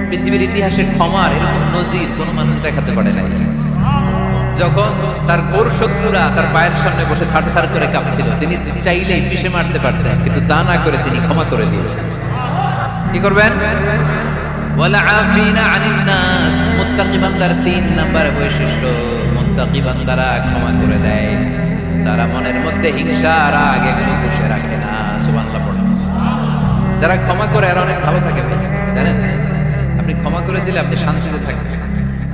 পৃথিবীর ইতিহাসে ক্ষমার এরকম নজির কোন মানুষ দেখাতে পারে নাই। যখন তার ঘোর শত্রুরা তার পায়ের সামনে বসে থার থার করে কাঁপছিল, তিনি চাইলেই পিষে মারতে পারতেন, কিন্তু তা না করে তিনি ক্ষমা করে দিয়েছেন। কি করবেন? ওয়ালা আফিনা আনিন নাস, মুত্তাকি বান্দার 3 নাম্বার বৈশিষ্ট্য, মুত্তাকি বান্দারা ক্ষমা করে দেয়। তারা মনের মধ্যে হিংসা রাগ এগুলো পুষে রাখে না। সুবহানাল্লাহ পড়ুন। যারা ক্ষমা করে আর অনেক ভালো থাকে, জানেন? আপনি ক্ষমা করে দিলে আপনি শান্তিতে থাকবেন।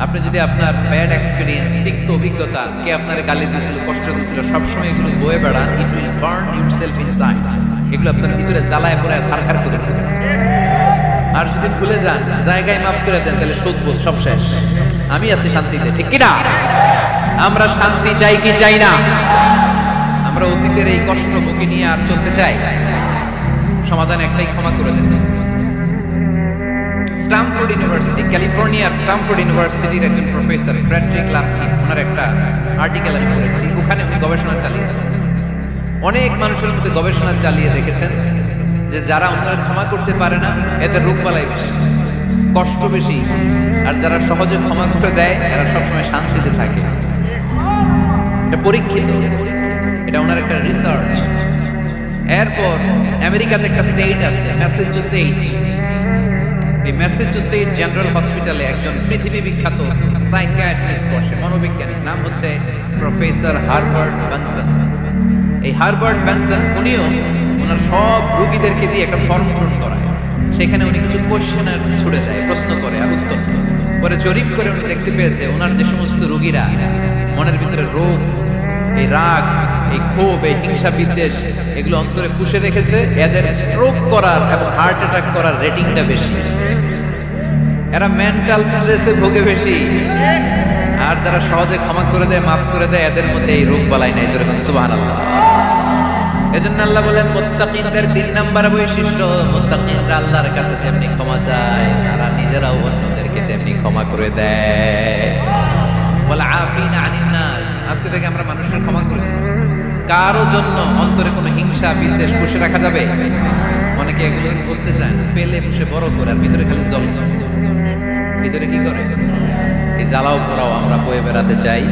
আপনি যদি আপনার ব্যাড এক্সপেরিয়েন্স, তিক্ত অভিজ্ঞতা, কে আপনার গালি দিয়েছিল, কষ্ট দিয়েছিল, সবসময় এগুলো বয়ে বেড়ান, it will burn yourself inside. এগুলো আপনার ভিতরে জ্বালায় পোড়ায় ছারখার করে দেবে। আর যদি ভুলে যান, জায়গায় মাফ করে দেন, তাহলে শোধবোধ সব শেষ। আমি আছি শান্তিতে, ঠিক কিনা? আমরা শান্তি চাই কি চাই না? আমরা অতীতের এই কষ্ট বুকে নিয়ে আর চলতে চাই? সমাধান একটাই, ক্ষমা করে দেন। স্ট্যামফোর্ড ইউনিভার্সিটি, ক্যালিফোর্নিয়ার স্ট্যামফোর্ড ইউনিভার্সিটির একজন প্রফেসর ফ্রেডরিক লাস্কি, ওনার একটা আর্টিকেল আমি পড়েছি, ওখানে উনি গবেষণা চালিয়েছেন। অনেক মানুষের মধ্যে গবেষণা চালিয়ে দেখেছেন যে যারা অন্যের ক্ষমা করতে পারে না এদের রোগবালাই বেশি, কষ্ট বেশি, আর যারা সহজে ক্ষমা করে দেয় এরা সবসময় শান্তিতে থাকে। এটা পরীক্ষিত, এটা ওনার একটা রিসার্চ। এরপর আমেরিকাতে একটা স্টেট আছে ম্যাসাচুসেটস। এই ম্যাসাচুসেটস জেনারেল হসপিটালে একজন পৃথিবী বিখ্যাত সাইকিয়াট্রিস্ট বসে, মনোবিজ্ঞানী, নাম হচ্ছে প্রফেসর হারবার্ট বেনসন। এই হারবার্ট বেনসন উনিও ওনার সব রোগীদেরকে দিয়ে একটা ফর্ম পূরণ করায়, সেখানে উনি কিছু কোয়েশ্চেনার ছুড়ে দেয়, প্রশ্ন করে আর উত্তর পরে জরিপ করে উনি দেখতে পেয়েছে ওনার যে সমস্ত রোগীরা মনের ভিতরে রোগ, এই রাগ, এই ক্ষোভ, এই হিংসা বিদ্বেষ এগুলো অন্তরে পুষে রেখেছে, এদের স্ট্রোক করার এবং হার্ট অ্যাটাক করার রেটিংটা বেশি, এরা মেন্টাল স্ট্রেসে ভোগে বেশি। আর যারা সহজে ক্ষমা করে দেয়, মাফ করে দেয়, এদের মধ্যে এই রোগ বালাই নাই। যেরকম সুবহানাল্লাহ। এজন্য আল্লাহ বলেন মুত্তাকিনদের 3 নাম্বার বৈশিষ্ট্য, মুত্তাকিনরা আল্লাহর কাছে যেমনি ক্ষমা চায় তারা নিজেরাও অন্যদেরকে তেমনি ক্ষমা করে দেয়। ওয়াল আফিনা আনিন নাস, আজকে থেকে আমরা মানুষের ক্ষমা করে দেব। কারো জন্য অন্তরে কোনো হিংসা বিদ্বেষ পুষে রাখা যাবে? অনেকে এগুলো বলতে চায় পেলে পুষে বড় করে, আর ভিতরে খালি জল, ভিতরে কি করে? এই জ্বালাও পোড়াও আমরা বয়ে বেড়াতে চাই।